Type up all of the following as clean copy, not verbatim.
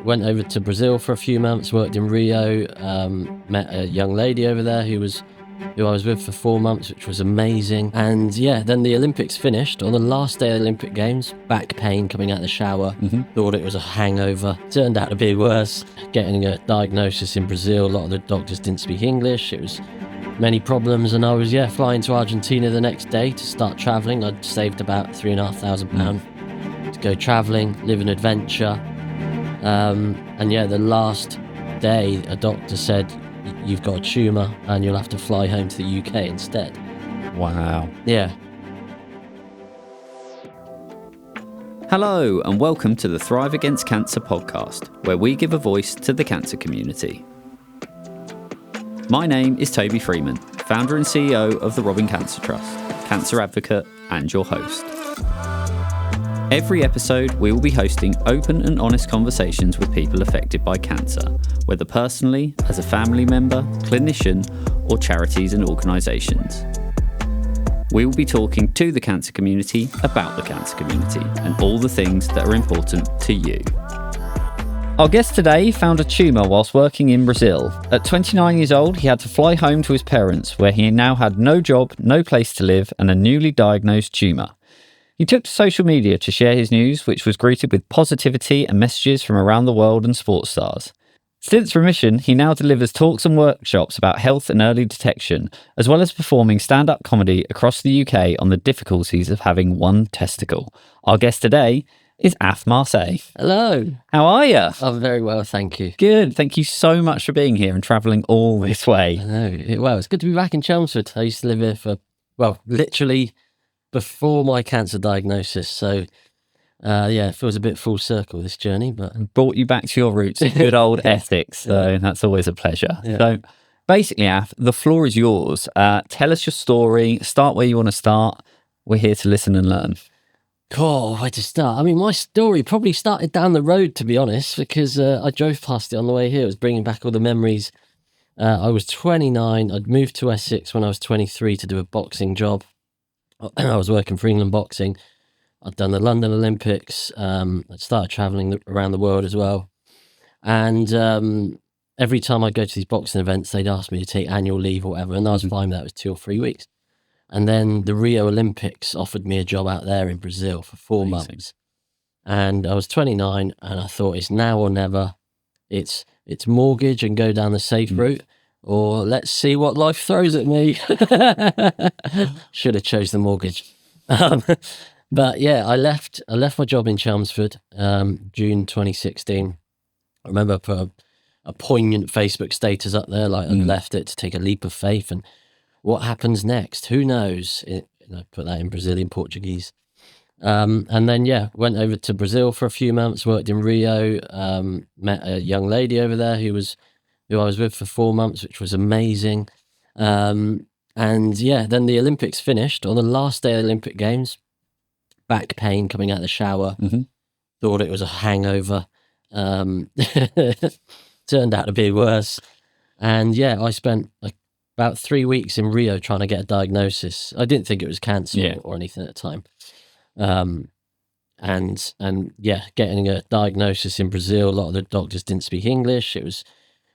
Went over to Brazil for a few months, worked in Rio, met a young lady over there who I was with for 4 months, which was amazing. And yeah, then the Olympics finished. On the last day of the Olympic Games, back pain coming out of the shower. Thought it was a hangover. Turned out to be worse. Getting a diagnosis in Brazil, a lot of the doctors didn't speak English. It was many problems, and I was flying to Argentina the next day to start travelling. I'd saved about £3,500 to go travelling, live an adventure. And yeah, the last day a doctor said, you've got a tumour and you'll have to fly home to the UK instead. Wow. Yeah. Hello and welcome to the Thrive Against Cancer podcast, where we give a voice to the cancer community. My name is Toby Freeman, founder and CEO of the Robin Cancer Trust, cancer advocate and your host. Every episode, we will be hosting open and honest conversations with people affected by cancer, whether personally, as a family member, clinician, or charities and organisations. We will be talking to the cancer community about the cancer community and all the things that are important to you. Our guest today found a tumour whilst working in Brazil. At 29 years old, he had to fly home to his parents, where he now had no job, no place to live, and a newly diagnosed tumour. He took to social media to share his news, which was greeted with positivity and messages from around the world and sports stars. Since remission, he now delivers talks and workshops about health and early detection, as well as performing stand-up comedy across the UK on the difficulties of having one testicle. Our guest today is Af Marseh. Hello. How are you? I'm very well, thank you. Good. Thank you so much for being here and travelling all this way. I know. Well, it's good to be back in Chelmsford. I used to live here for, literally before my cancer diagnosis. So, it feels a bit full circle, this journey. But brought you back to your roots, good old Essex. So that's always a pleasure. Yeah. So basically, Af, the floor is yours. Tell us your story. Start where you want to start. We're here to listen and learn. Cool, where to start? I mean, my story probably started down the road, to be honest, because I drove past it on the way here. It was bringing back all the memories. I was 29. I'd moved to Essex when I was 23 to do a boxing job. I was working for England Boxing. I'd done the London Olympics. I'd started travelling around the world as well. And every time I'd go to these boxing events, they'd ask me to take annual leave or whatever, and I was fine with that. It was 2 or 3 weeks. And then the Rio Olympics offered me a job out there in Brazil for 4 months. And I was 29, and I thought, it's now or never. It's mortgage and go down the safe route, or let's see what life throws at me. Should have chose the mortgage. But yeah, I left my job in Chelmsford, June 2016. I remember I put a poignant Facebook status up there, like I left it to take a leap of faith, and what happens next? Who knows? I put that in Brazilian Portuguese. And then, went over to Brazil for a few months, worked in Rio, met a young lady over there who I was with for 4 months, which was amazing. And yeah, then the Olympics finished. On the last day of the Olympic Games, back pain coming out of the shower. Thought it was a hangover. Turned out to be worse. And yeah, I spent about 3 weeks in Rio trying to get a diagnosis. I didn't think it was cancer or anything at the time. And getting a diagnosis in Brazil, a lot of the doctors didn't speak English. It was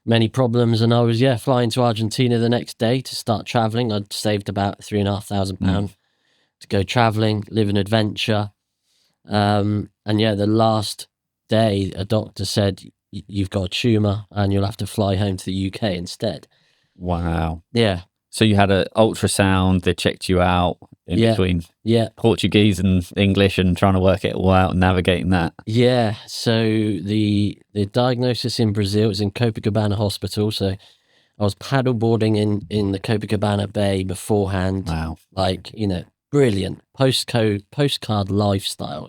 many problems, and I was flying to Argentina the next day to start travelling. I'd saved about £3,500 to go travelling, live an adventure. And yeah, the last day a doctor said, you've got a tumour and you'll have to fly home to the UK instead. Wow. Yeah. So you had an ultrasound, they checked you out in between Portuguese and English and trying to work it all out and navigating that. Yeah. So the diagnosis in Brazil was in Copacabana Hospital. So I was paddleboarding in the Copacabana Bay beforehand. Wow. Brilliant. Postcard lifestyle.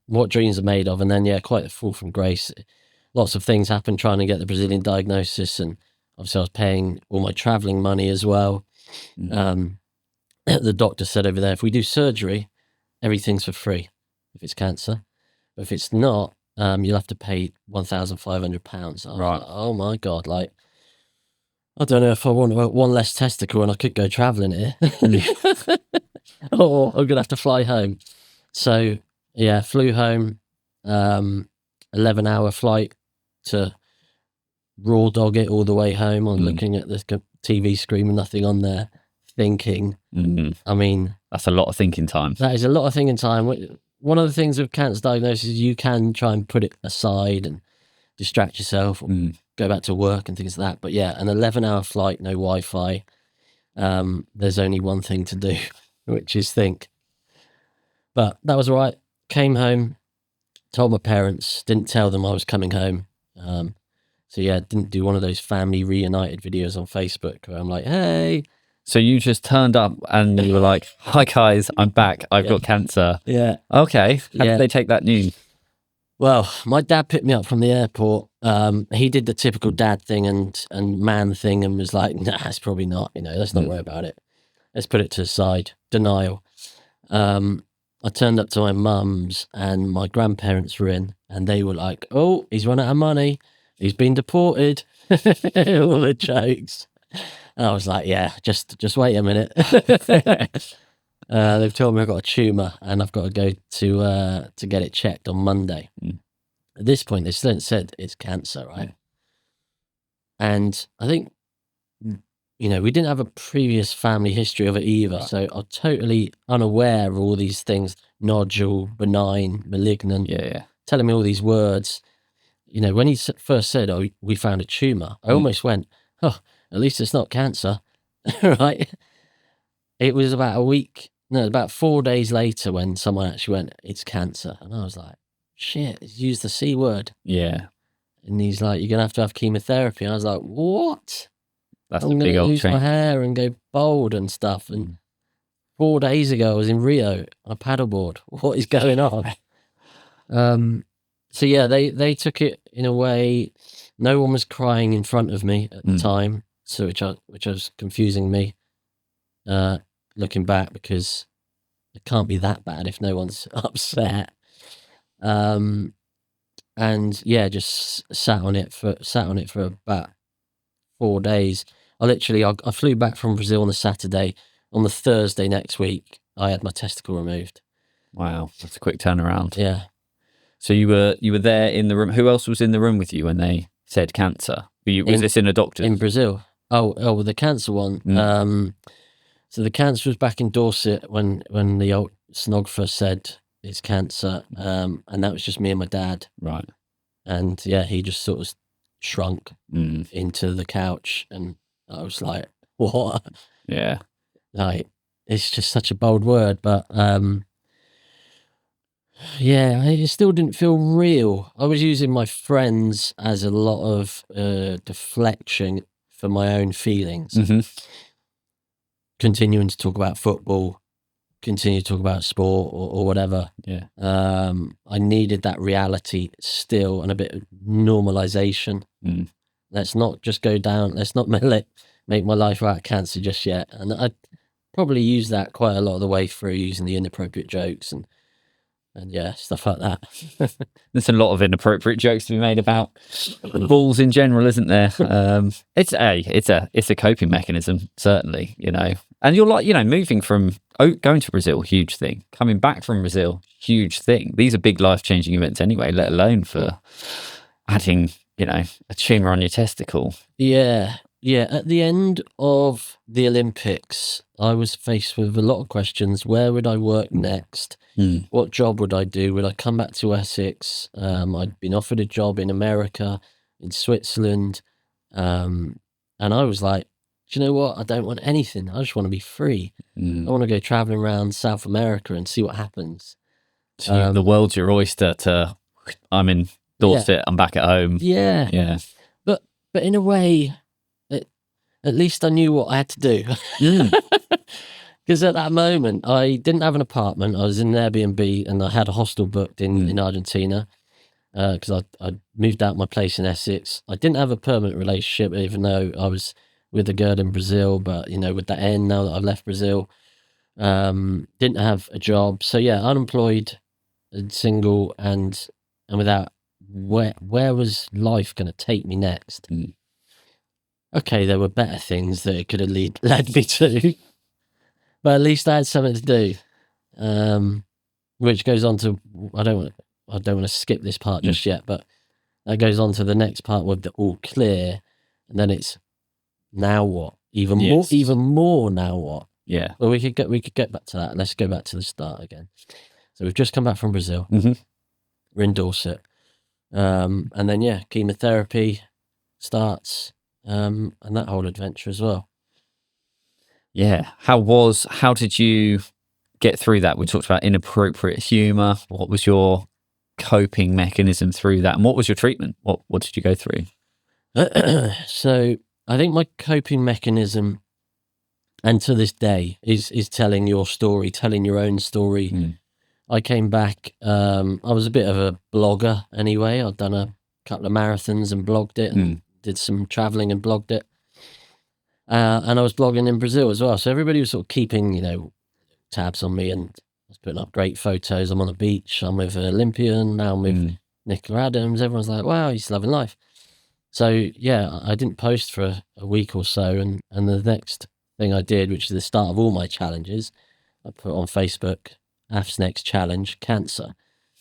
What dreams are made of. And then, quite a fall from grace. Lots of things happened trying to get the Brazilian diagnosis, and obviously I was paying all my travelling money as well. The doctor said over there, if we do surgery, everything's for free if it's cancer. But if it's not, you'll have to pay £1,500. Right. Like, oh my God. I don't know if I want one less testicle and I could go travelling here. Or I'm going to have to fly home. So, flew home. 11-hour flight to raw dog it all the way home on looking at the TV screen with nothing on there, thinking. I mean, that's a lot of thinking time. That is a lot of thinking time. One of the things with cancer diagnosis is you can try and put it aside and distract yourself or go back to work and things like that. But yeah, an 11-hour flight, no Wi-Fi. There's only one thing to do, which is think. But that was all right. Came home, told my parents, didn't tell them I was coming home. So yeah, didn't do one of those family reunited videos on Facebook where I'm like, hey. So you just turned up and you were like, hi guys, I'm back. I've got cancer. Yeah. Okay. How did they take that news? Well, my dad picked me up from the airport. He did the typical dad thing and man thing and was like, nah, it's probably not, let's not worry about it. Let's put it to the side. Denial. I turned up to my mum's and my grandparents were in and they were like, oh, he's run out of money. He's been deported. All the jokes. And I was like, yeah, just wait a minute. They've told me I've got a tumour and I've got to go to get it checked on Monday. At this point, they still haven't said it's cancer, right? And I think, we didn't have a previous family history of it either. Right. So I'm totally unaware of all these things, nodule, benign, malignant, telling me all these words. When he first said, oh, we found a tumour, I almost went, oh, at least it's not cancer, right? It was about 4 days later when someone actually went, it's cancer. And I was like, shit, he's used the C word. Yeah. And he's like, you're going to have kemotheraapy. And I was like, what? That's I'm going to lose my hair and go bald and stuff. And 4 days ago, I was in Rio on a paddleboard. What is going on? So yeah, they took it in a way. No one was crying in front of me at the time, so which was confusing me. Looking back, because it can't be that bad if no one's upset. And yeah, just sat on it for about 4 days. I flew back from Brazil on the Saturday. On the Thursday next week, I had my testicle removed. Wow, that's a quick turnaround. Yeah. So you were there in the room. Who else was in the room with you when they said cancer? Was this in a doctor? In Brazil. Oh, the cancer one. So the cancer was back in Dorset when the old sonographer said it's cancer, and that was just me and my dad. Right. And yeah, he just sort of shrunk into the couch, and I was like, what? Yeah. Like, it's just such a bold word, but yeah, it still didn't feel real. I was using my friends as a lot of deflection for my own feelings. Continuing to talk about football, continue to talk about sport or whatever. Yeah. I needed that reality still and a bit of normalization. Let's not just go down. Let's not make my life about cancer just yet. And I probably use that quite a lot of the way through, using the inappropriate jokes and yeah, stuff like that. There's a lot of inappropriate jokes to be made about balls in general, isn't there? It's a coping mechanism, certainly, And you're like, moving from going to Brazil, huge thing. Coming back from Brazil, huge thing. These are big life-changing events anyway, let alone for adding, a tumour on your testicle. Yeah. Yeah, at the end of the Olympics, I was faced with a lot of questions. Where would I work next? What job would I do? Would I come back to Essex? I'd been offered a job in America, in Switzerland. And I was like, do you know what? I don't want anything. I just want to be free. I want to go traveling around South America and see what happens. So the world's your oyster to, I'm in Dorset, I'm back at home. Yeah. Yeah. But in a way, at least I knew what I had to do. Because at that moment, I didn't have an apartment. I was in an Airbnb and I had a hostel booked in Argentina because I moved out my place in Essex. I didn't have a permanent relationship, even though I was with a girl in Brazil. But, with that end, now that I've left Brazil, didn't have a job. So, yeah, unemployed and single and without where was life going to take me next? Okay, there were better things that it could have led me to, but at least I had something to do, which goes on to, I don't want I don't want to skip this part just yet, but that goes on to the next part with the all clear, and then it's now what? Even more now what? Yeah. Well, we could get back to that. Let's go back to the start again. So we've just come back from Brazil. Mm-hmm. We're in Dorset, and then chemotherapy starts, and that whole adventure as well. Yeah. How did you get through that? We talked about inappropriate humour. What was your coping mechanism through that, and what was your treatment? What did you go through? So I think my coping mechanism, and to this day, is telling your story, telling your own story. I came back, I was a bit of a blogger anyway. I'd done a couple of marathons and blogged it, and did some traveling and blogged it. And I was blogging in Brazil as well. So everybody was sort of keeping, tabs on me, and I was putting up great photos. I'm on a beach, I'm with an Olympian, now I'm with Nicola Adams. Everyone's like, wow, he's loving life. So yeah, I didn't post for a week or so. And the next thing I did, which is the start of all my challenges, I put on Facebook, Af's next challenge, cancer.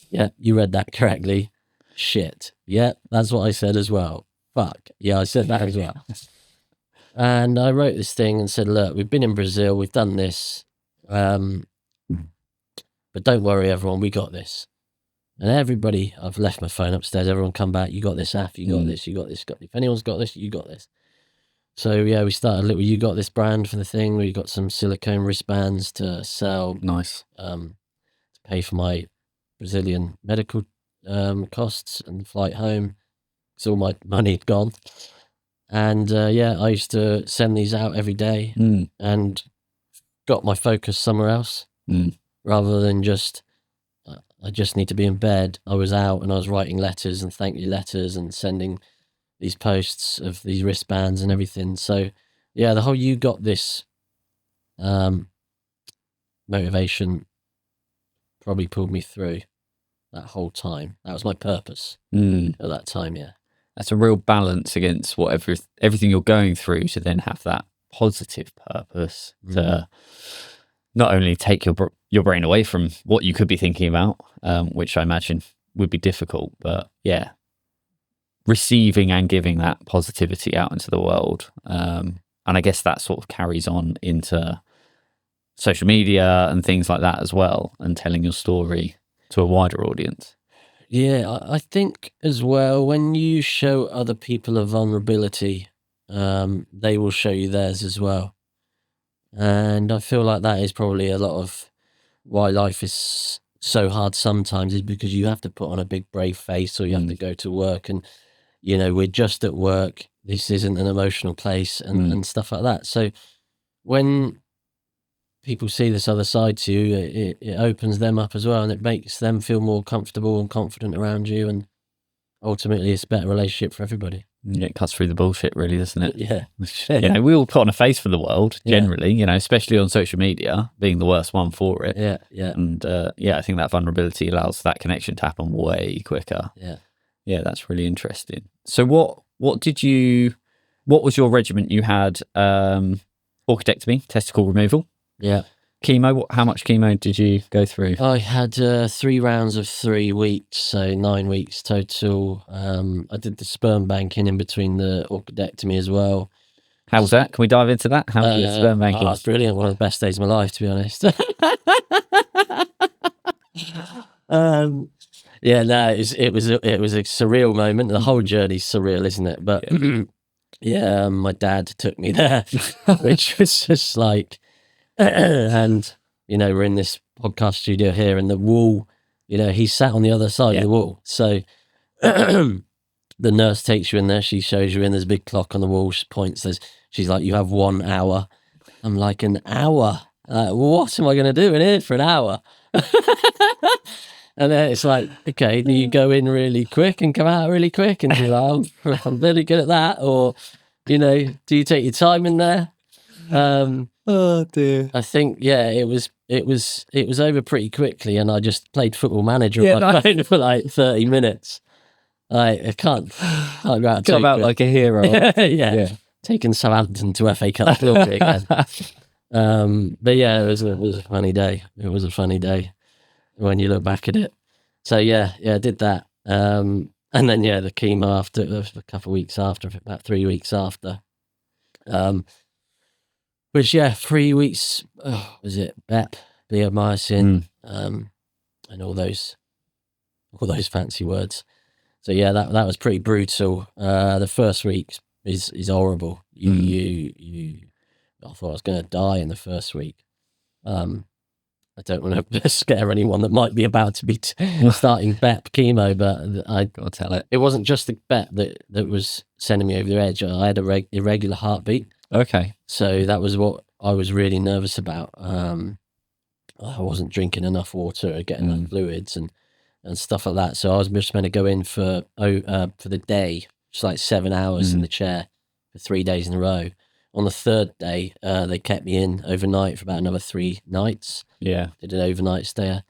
Yeah, you read that correctly. Shit. Yeah, that's what I said as well. Fuck. Yeah, I said that as well. And I wrote this thing and said, look, we've been in Brazil, we've done this. But don't worry, everyone, we got this. And everybody, I've left my phone upstairs, everyone come back, you got this, Af, you got this, you got this. If anyone's got this, you got this. So yeah, we started a little You Got This brand for the thing. We got some silicone wristbands to sell. Nice. To pay for my Brazilian medical costs and the flight home. Because all my money had gone. And I used to send these out every day and got my focus somewhere else rather than just, I just need to be in bed. I was out and I was writing letters and thank you letters and sending these posts of these wristbands and everything. So yeah, the whole You Got This motivation probably pulled me through that whole time. That was my purpose at that time. Yeah. That's a real balance against everything you're going through, to then have that positive purpose to not only take your brain away from what you could be thinking about, which I imagine would be difficult, but yeah, receiving and giving that positivity out into the world. And I guess that sort of carries on into social media and things like that as well, and telling your story to a wider audience. Yeah, I think as well, when you show other people a vulnerability, they will show you theirs as well. And I feel like that is probably a lot of why life is so hard sometimes, is because you have to put on a big brave face, or you have to go to work and, we're just at work. This isn't an emotional place and stuff like that. So when people see this other side to you, it opens them up as well, and it makes them feel more comfortable and confident around you, and ultimately it's a better relationship for everybody. Yeah, it cuts through the bullshit, really, doesn't it? Yeah. We all put on a face for the world generally, especially on social media, being the worst one for it. Yeah. And I think that vulnerability allows that connection to happen way quicker. Yeah, that's really interesting. So what was your regimen? You had orchidectomy, testicle removal. Yeah. Chemo, how much chemo did you go through? I had 3 rounds of 3 weeks, so 9 weeks total. I did the sperm banking in between the orchidectomy as well. How was that? Can we dive into that? How was the sperm banking? It's brilliant. One of the best days of my life, to be honest. It was a surreal moment. The whole journey's surreal, isn't it? But my dad took me there, which was just like, and we're in this podcast studio here, and the wall, he sat on the other side of the wall. So the nurse takes you in there, she shows you in, there's a big clock on the wall, she points, she's like, you have 1 hour. I'm like, an hour? What am I going to do in here for an hour? And then it's like, okay, do you go in really quick and come out really quick? And you're like, I'm really good at that. Or, do you take your time in there? Oh dear. I think, it was over pretty quickly, and I just played Football Manager on my phone for like 30 minutes. I can't go out. Come out like a hero. yeah. Taking Southampton to FA Cup glory again. But yeah, it was a funny day. It was a funny day when you look back at it. So I did that. And then the chemo after a couple of weeks after, about 3 weeks after. Which 3 weeks. Was it BEP, bleomycin, and all those fancy words. So that was pretty brutal. The first week is horrible. I thought I was going to die in the first week. I don't want to scare anyone that might be about to be starting BEP chemo, but I gotta tell it wasn't just the BEP that was sending me over the edge. I had a irregular heartbeat. Okay. So that was what I was really nervous about. I wasn't drinking enough water or getting enough fluids and stuff like that. So I was just meant to go in for the day, just like 7 hours in the chair for 3 days in a row. On the third day, they kept me in overnight for about another 3 nights. Yeah. Did an overnight stay.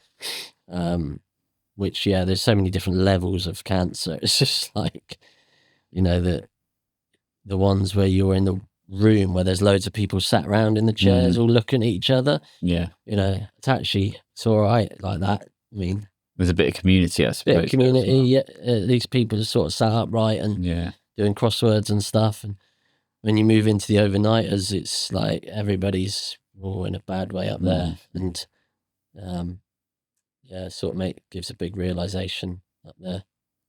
Which, there's so many different levels of cancer. It's just like, the ones where you're in the room where there's loads of people sat around in the chairs all looking at each other. Yeah. It's all right like that. I mean, there's a bit of community, I suppose. Bit of community, these people are sort of sat upright and doing crosswords and stuff. And when you move into the overnighters, it's like everybody's all in a bad way up there. And sort of gives a big realization up there.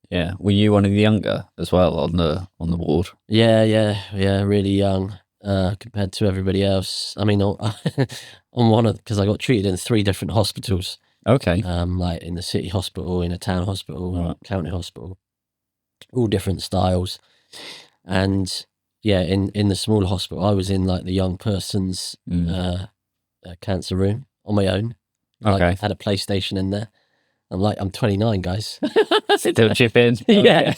Yeah. Were you one of the younger as well on the ward? Yeah, really young compared to everybody else. I mean, on because I got treated in 3 different hospitals. Okay. Like in the city hospital, in a town hospital, county hospital, all different styles. And in the smaller hospital, I was in like the young person's cancer room on my own. Okay. I had a PlayStation in there. I'm 29, guys. Still chip in. Yeah.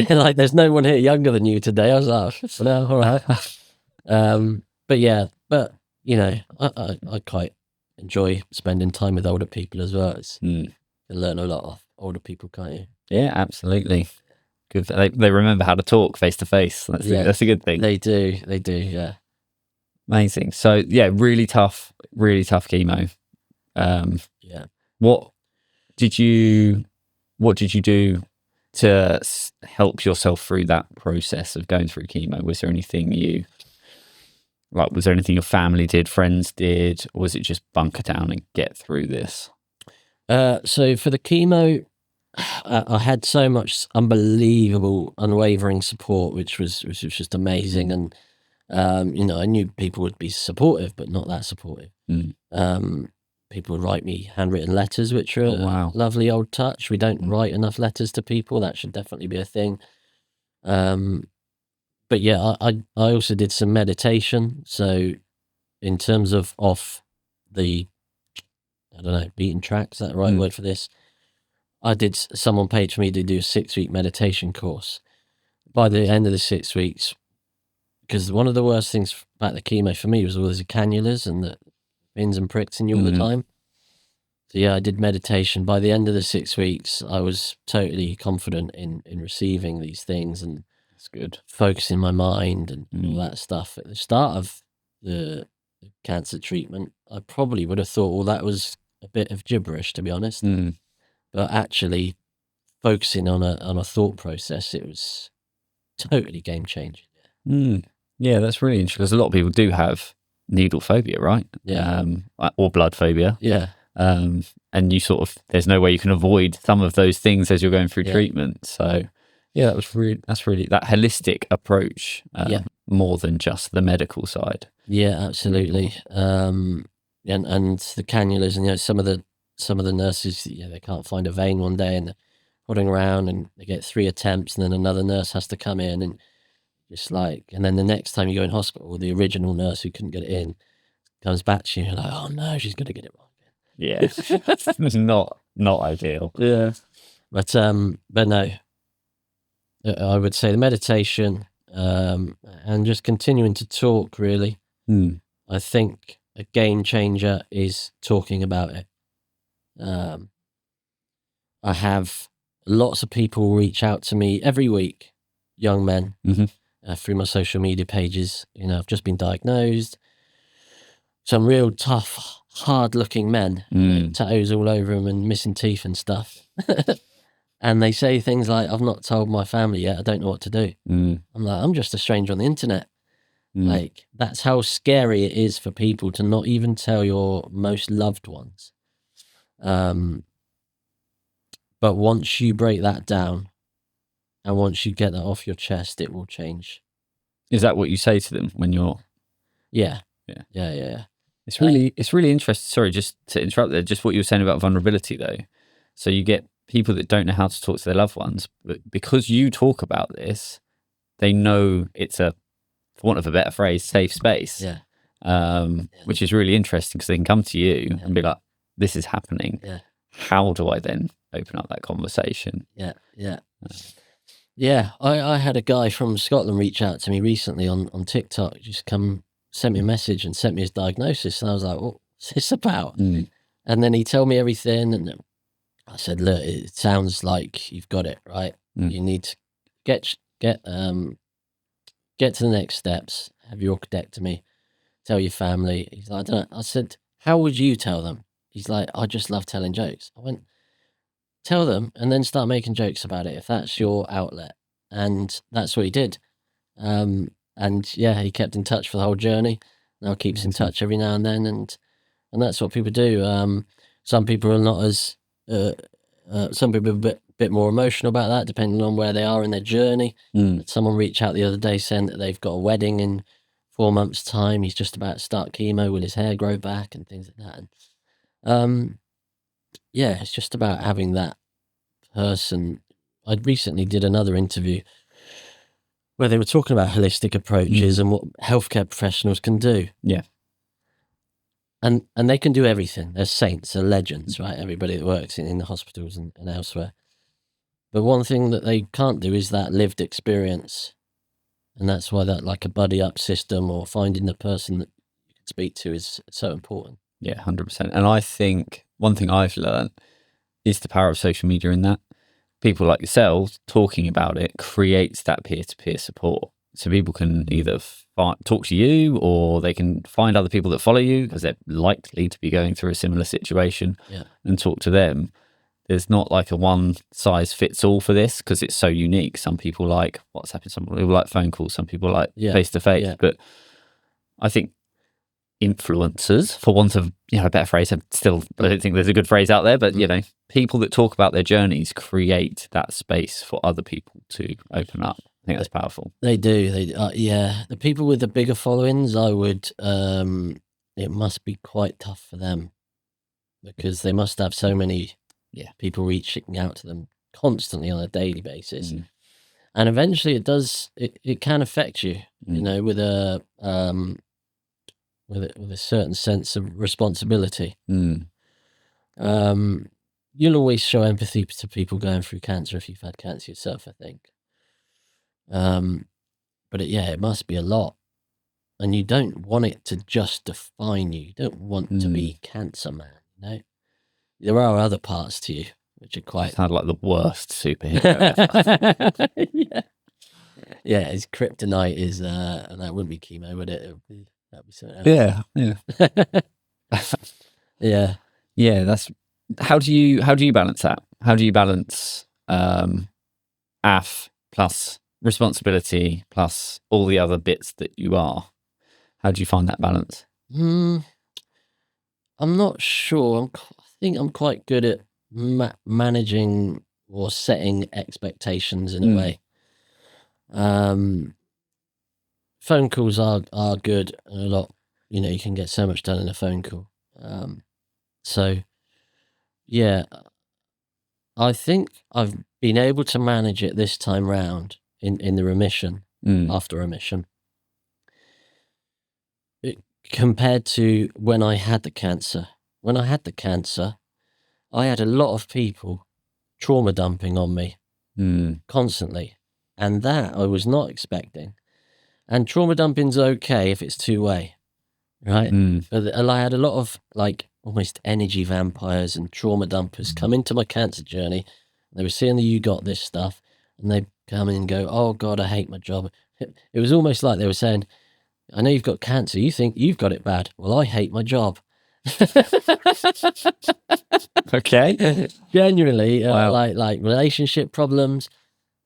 Like there's no one here younger than you today. I was like, no, all right. But I quite enjoy spending time with older people as well. You can learn a lot of older people, can't you? Yeah, absolutely. Good. They remember how to talk face to face. That's a good thing. They do. Yeah. Amazing. So really tough chemo. What did you do to help yourself through that process of going through chemo? Was there anything your family did, friends did, or was it just bunker down and get through this? So for the chemo, I had so much unbelievable, unwavering support, which was just amazing. And, I knew people would be supportive, but not that supportive. People would write me handwritten letters, which are a lovely old touch. We don't write enough letters to people. That should definitely be a thing. But I also did some meditation. So in terms of off the, I don't know, beaten track, is that the right word for this? Someone paid for me to do a 6-week meditation course. By the end of the 6 weeks, because one of the worst things about the chemo for me was all the cannulas and the pins and pricks in you all the time. So I did meditation. By the end of the 6 weeks, I was totally confident in receiving these things, and that's good. Focusing my mind and all that stuff. At the start of the cancer treatment, I probably would have thought, well, that was a bit of gibberish, to be honest. But actually focusing on a thought process, it was totally game changing. Yeah, that's really interesting, because a lot of people do have needle phobia, right? Yeah. Or blood phobia. Yeah. And you sort of, there's no way you can avoid some of those things as you're going through treatment. So that's really that holistic approach, more than just the medical side. Yeah, absolutely. And the cannulas, and some of the nurses, they can't find a vein one day and they're putting around and they get 3 attempts, and then another nurse has to come in and just and then the next time you go in hospital, the original nurse who couldn't get it in comes back to you and you're like, oh no, she's going to get it wrong again. Yeah. It's not ideal. Yeah. But no, I would say the meditation, and just continuing to talk, really. I think a game changer is talking about it. I have lots of people reach out to me every week, young men, through my social media pages. I've just been diagnosed. Some real tough, hard-looking men, tattoos all over them and missing teeth and stuff. And they say things like, I've not told my family yet, I don't know what to do. I'm like, I'm just a stranger on the internet. Like, that's how scary it is for people to not even tell your most loved ones. But once you break that down and once you get that off your chest, it will change. Is that what you say to them when you're... Yeah. It's really interesting. Sorry, just to interrupt there, just what you were saying about vulnerability though. So you get people that don't know how to talk to their loved ones, but because you talk about this, they know it's a, for want of a better phrase, safe space. Which is really interesting because they can come to you and be like, this is happening. How do I then open up that conversation? I had a guy from Scotland reach out to me recently on TikTok, just sent me a message and sent me his diagnosis. And I was like, what's this about? And then he told me everything. And I said, look, it sounds like you've got it, right? You need to get to the next steps, have your orchidectomy, tell your family. He's like, I don't know. I said, how would you tell them? He's like, I just love telling jokes. I went, tell them and then start making jokes about it if that's your outlet. And that's what he did. And yeah, he kept in touch for the whole journey. Now keeps in touch every now and then, and that's what people do. Some people are not as some people are a bit more emotional about that, depending on where they are in their journey. Someone reached out the other day saying that they've got a wedding in 4 months' time. He's just about to start chemo. Will his hair grow back and things like that? And it's just about having that person. I recently did another interview where they were talking about holistic approaches and what healthcare professionals can do. And they can do everything. They're saints, they're legends, right? Everybody that works in the hospitals and elsewhere. But one thing that they can't do is that lived experience. And that's why that, like a buddy up system or finding the person that you can speak to is so important. Yeah, 100%. And I think one thing I've learned is the power of social media in that. People like yourselves talking about it creates that peer-to-peer support. So people can either talk to you or they can find other people that follow you because they're likely to be going through a similar situation and talk to them. There's not like a one size fits all for this because it's so unique. Some people like WhatsApp, some people like phone calls, some people like face-to-face. But I think influencers, for want of a better phrase, I don't think there's a good phrase out there, but people that talk about their journeys create that space for other people to open up. I think that's powerful. They do. The people with the bigger followings, I would it must be quite tough for them because they must have so many people reaching out to them constantly on a daily basis. And eventually it can affect you, with a with a certain sense of responsibility. You'll always show empathy to people going through cancer if you've had cancer yourself, I think. But it must be a lot. And you don't want it to just define you. You don't want to be Cancer Man, There are other parts to you which are quite... Sound like the worst superhero ever. His kryptonite is, and that wouldn't be chemo, would it? That'd be something else. That's how do you balance that? How do you balance AF plus responsibility plus all the other bits that you are? How do you find that balance? I'm not sure. I think I'm quite good at managing or setting expectations in a way. Phone calls are good and a lot. You can get so much done in a phone call. I think I've been able to manage it this time round in the remission, after remission, compared to when I had the cancer. When I had the cancer, I had a lot of people trauma dumping on me constantly, and that I was not expecting. And trauma dumping's okay if it's two-way, right? But I had a lot of almost energy vampires and trauma dumpers come into my cancer journey. They were seeing that you got this stuff, and they come in and go, "Oh God, I hate my job." It was almost like they were saying, "I know you've got cancer. You think you've got it bad. Well, I hate my job." Okay. Genuinely, Wow. like relationship problems.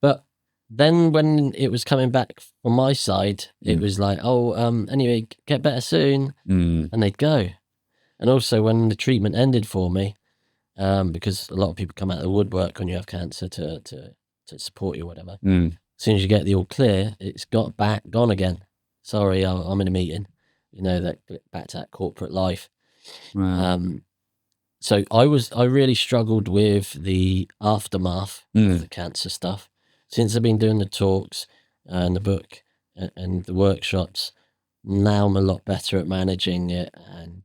But then when it was coming back from my side, it was like, oh, anyway, get better soon, and they'd go. And also when the treatment ended for me, because a lot of people come out of the woodwork when you have cancer to support you, or whatever. As soon as you get the all clear, it's gone again. Sorry, I'm in a meeting. That back to that corporate life. Wow. So I really struggled with the aftermath of the cancer stuff. Since I've been doing the talks and the book and the workshops, now I'm a lot better at managing it and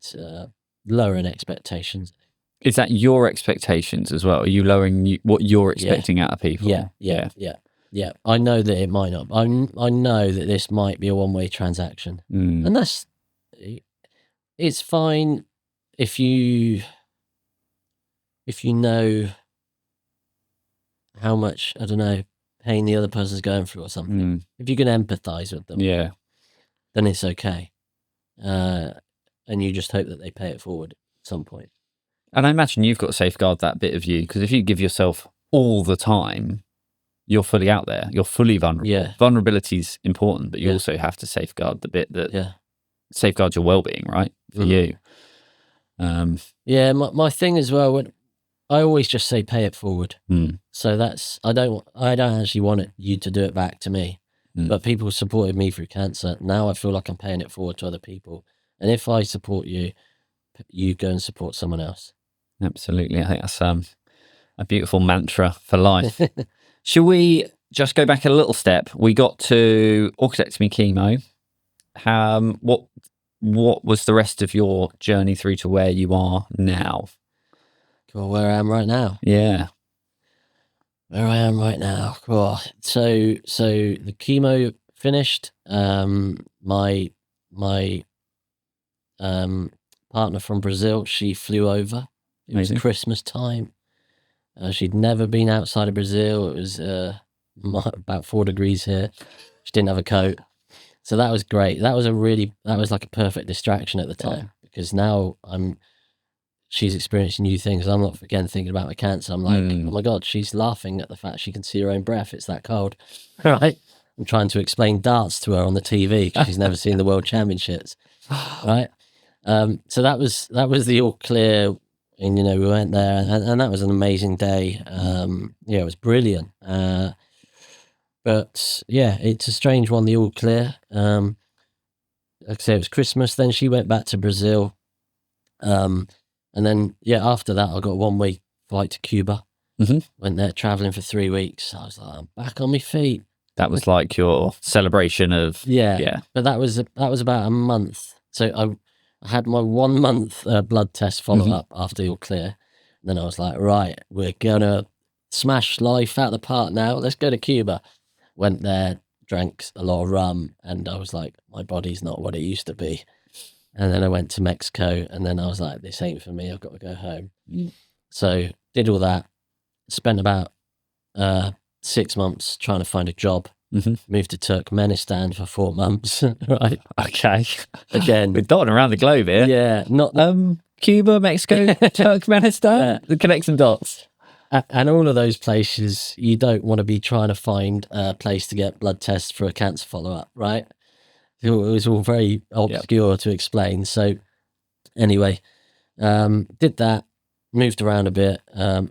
lowering expectations. Is that your expectations as well? Are you lowering what you're expecting out of people? Yeah. I know that it might not. I know that this might be a one-way transaction, and it's fine if you know how much, I don't know, pain the other person's going through or something. If you can empathize with them, then it's okay. And you just hope that they pay it forward at some point. And I imagine you've got to safeguard that bit of you, because if you give yourself all the time, you're fully out there. You're fully vulnerable. Yeah. Vulnerability is important, but you also have to safeguard the bit that safeguards your well-being, right? For you. Yeah, my thing as well, I always just say pay it forward. So that's, I don't actually want you to do it back to me. But people supported me through cancer. Now I feel like I'm paying it forward to other people. And if I support you, you go and support someone else. Absolutely. I think that's a beautiful mantra for life. Shall we just go back a little step? We got to orchidectomy chemo. What was the rest of your journey through to where you are now? Well, where I am right now. Yeah. Where I am right now. Cool. So the chemo finished. My partner from Brazil, she flew over. It was Christmas time. She'd never been outside of Brazil. It was about 4 degrees here. She didn't have a coat. So that was great. That was like a perfect distraction at the time, because now she's experiencing new things. I'm not, again, thinking about my cancer. I'm like, oh my God, she's laughing at the fact she can see her own breath. It's that cold. Right? I'm trying to explain darts to her on the TV because she's never seen the World Championships. Right? So that was the all clear. And, we went there and that was an amazing day. It was brilliant. But yeah, it's a strange one, the all clear. Like I say, it was Christmas. Then she went back to Brazil. And then, after that, I got a 1-week flight to Cuba. Went there traveling for 3 weeks. I was like, I'm back on my feet. That was like your celebration of... Yeah. But that was about a month. So I had my 1 month blood test follow-up after the all clear. And then I was like, right, we're going to smash life out of the park now. Let's go to Cuba. Went there, drank a lot of rum, and I was like, my body's not what it used to be. And then I went to Mexico, and then I was like, this ain't for me. I've got to go home. So did all that. Spent about 6 months trying to find a job. Moved to Turkmenistan for 4 months. Right. Okay. Again. We're dotting around the globe here. Yeah. Not Cuba, Mexico, Turkmenistan. Connect some dots. And all of those places, you don't want to be trying to find a place to get blood tests for a cancer follow-up, right? It was all very obscure to explain. So anyway, did that, moved around a bit,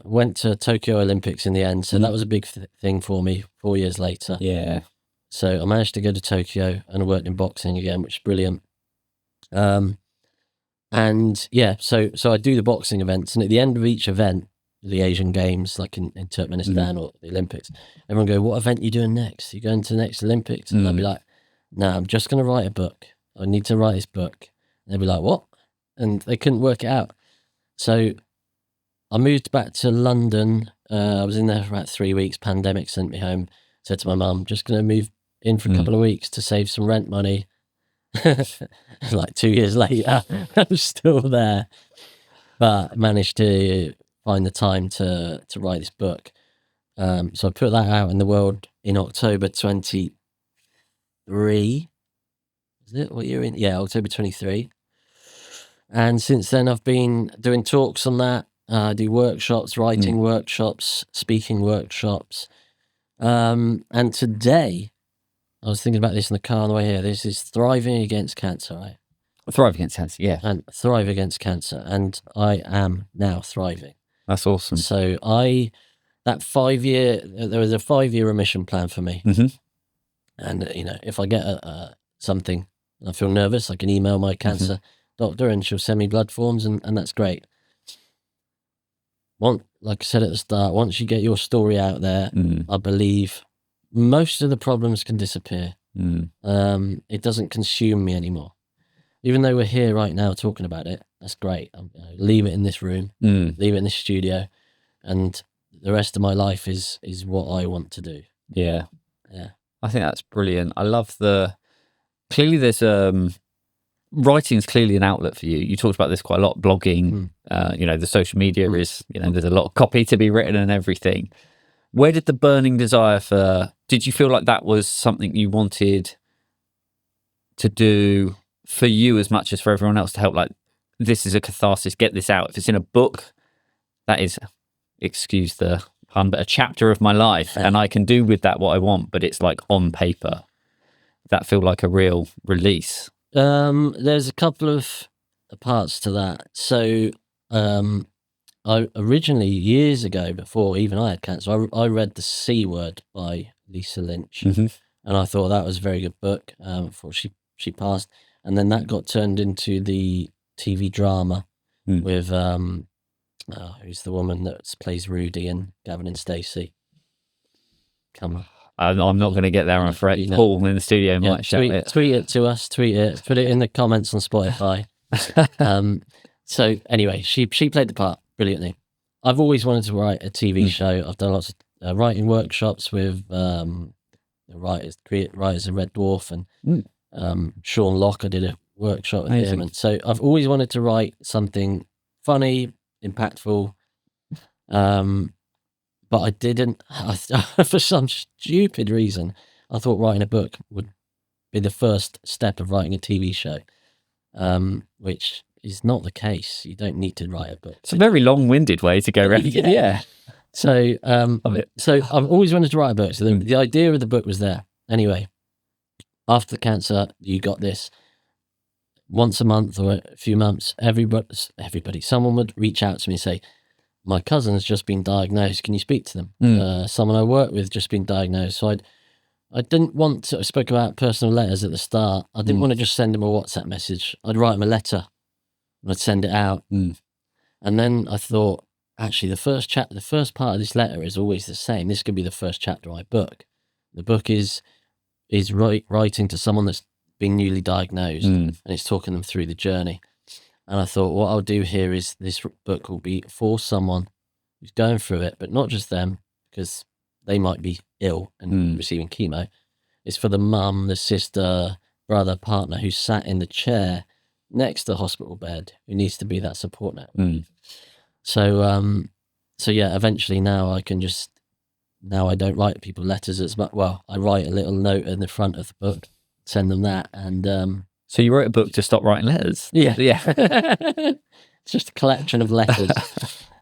went to Tokyo Olympics in the end. So that was a big thing for me 4 years later. Yeah. So I managed to go to Tokyo and I worked in boxing again, which is brilliant. And yeah, so I do the boxing events, and at the end of each event, the Asian Games, like in Turkmenistan or the Olympics, everyone go, what event are you doing next? You going to the next Olympics? And I'd be like, no, I'm just going to write a book. I need to write this book. And they'd be like, what? And they couldn't work it out. So I moved back to London. I was in there for about 3 weeks. Pandemic sent me home. Said to my mum, just going to move in for a couple of weeks to save some rent money. Like 2 years later, I was still there. But managed to find the time to write this book. So I put that out in the world in October 23. Is it what you're in? Yeah, October 23. And since then, I've been doing talks on that. I do workshops, writing workshops, speaking workshops. And today, I was thinking about this in the car on the way here. This is Thriving Against Cancer, right? Thrive Against Cancer, yeah. And Thrive Against Cancer. And I am now thriving. That's awesome. So there was a 5-year remission plan for me. Mm-hmm. And, if I get something, I feel nervous, I can email my cancer doctor and she'll send me blood forms and that's great. Like I said at the start, once you get your story out there, I believe most of the problems can disappear. It doesn't consume me anymore. Even though we're here right now talking about it, that's great. Leave it in this room, leave it in this studio, and the rest of my life is what I want to do. Yeah. Yeah. I think that's brilliant. I love clearly there's writing is clearly an outlet for you. You talked about this quite a lot, blogging, the social media is, there's a lot of copy to be written and everything. Where did the burning desire did you feel like that was something you wanted to do for you as much as for everyone else, to help, like, this is a catharsis, get this out? If it's in a book, that is, excuse the pun, but a chapter of my life, and I can do with that what I want, but it's like on paper. That feel like a real release? There's a couple of parts to that. So I originally, years ago, before even I had cancer, I read The C Word by Lisa Lynch, and I thought that was a very good book before she passed. And then that got turned into the TV drama with who's the woman that plays Rudy and Gavin and Stacey? Come on. I'm not going to get there, I'm afraid. Paul in the studio might shout it. Tweet it to us, put it in the comments on Spotify. So anyway, she played the part brilliantly. I've always wanted to write a TV show. I've done lots of writing workshops with the writers of Red Dwarf and Sean Locke. I did a workshop with him. And so I've always wanted to write something funny, impactful, but I didn't. For some stupid reason, I thought writing a book would be the first step of writing a TV show, which is not the case. You don't need to write a book. It's a very long-winded way to go around. Yeah. So, so I've always wanted to write a book. So the idea of the book was there. Anyway, after the cancer, you got this. Once a month or a few months, everybody, someone would reach out to me and say, my cousin's just been diagnosed. Can you speak to them? Someone I work with just been diagnosed. So I didn't want to, I spoke about personal letters at the start. I didn't want to just send them a WhatsApp message. I'd write them a letter and I'd send it out. And then I thought, actually, the first part of this letter is always the same. This could be the first chapter of my book. The book is writing to someone that's been newly diagnosed and it's talking them through the journey. And I thought, what I'll do here is this book will be for someone who's going through it, but not just them, because they might be ill and receiving chemo. It's for the mum, the sister, brother, partner who's sat in the chair next to the hospital bed, who needs to be that support net. So yeah, eventually now I don't write people letters as much. Well, I write a little note in the front of the book, send them that, and so you wrote a book to stop writing letters? Yeah. It's just a collection of letters.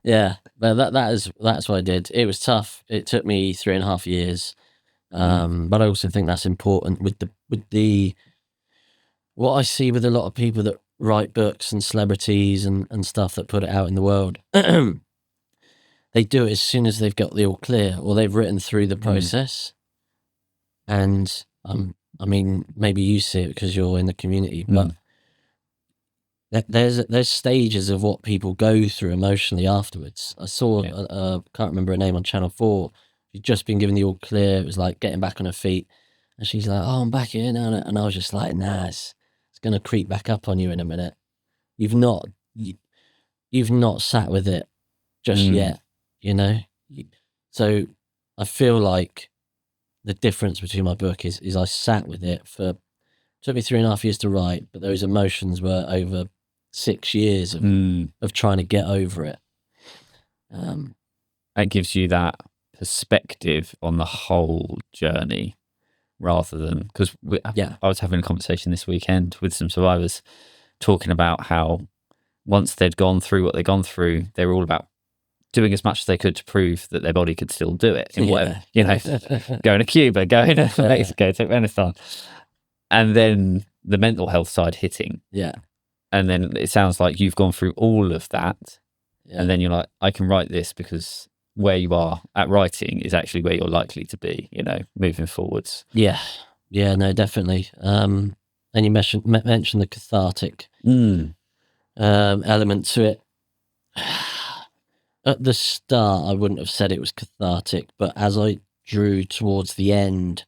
Yeah, but that's what I did. It was tough. It took me 3.5 years, but I also think that's important with the what I see with a lot of people that write books and celebrities and stuff that put it out in the world. They do it as soon as they've got the all clear, or they've written through the process, and I mean, maybe you see it because you're in the community, but there's stages of what people go through emotionally afterwards. I saw, can't remember her name, on Channel 4. She'd just been given the all clear. It was like getting back on her feet. And she's like, oh, I'm back here now. And I was just like, nah, it's going to creep back up on you in a minute. You've not sat with it just yet, So I feel like the difference between my book is I sat with it took me 3.5 years to write, but those emotions were over 6 years of trying to get over it. It gives you that perspective on the whole journey, rather than, because I was having a conversation this weekend with some survivors talking about how once they'd gone through what they'd gone through, they were all about doing as much as they could to prove that their body could still do it in whatever, going to Cuba, going to Mexico, to Afghanistan. And then the mental health side hitting. Yeah. And then it sounds like you've gone through all of that. Yeah. And then you're like, I can write this because where you are at writing is actually where you're likely to be, moving forwards. Yeah. Yeah, no, definitely. And you mentioned the cathartic element to it. At the start, I wouldn't have said it was cathartic, but as I drew towards the end,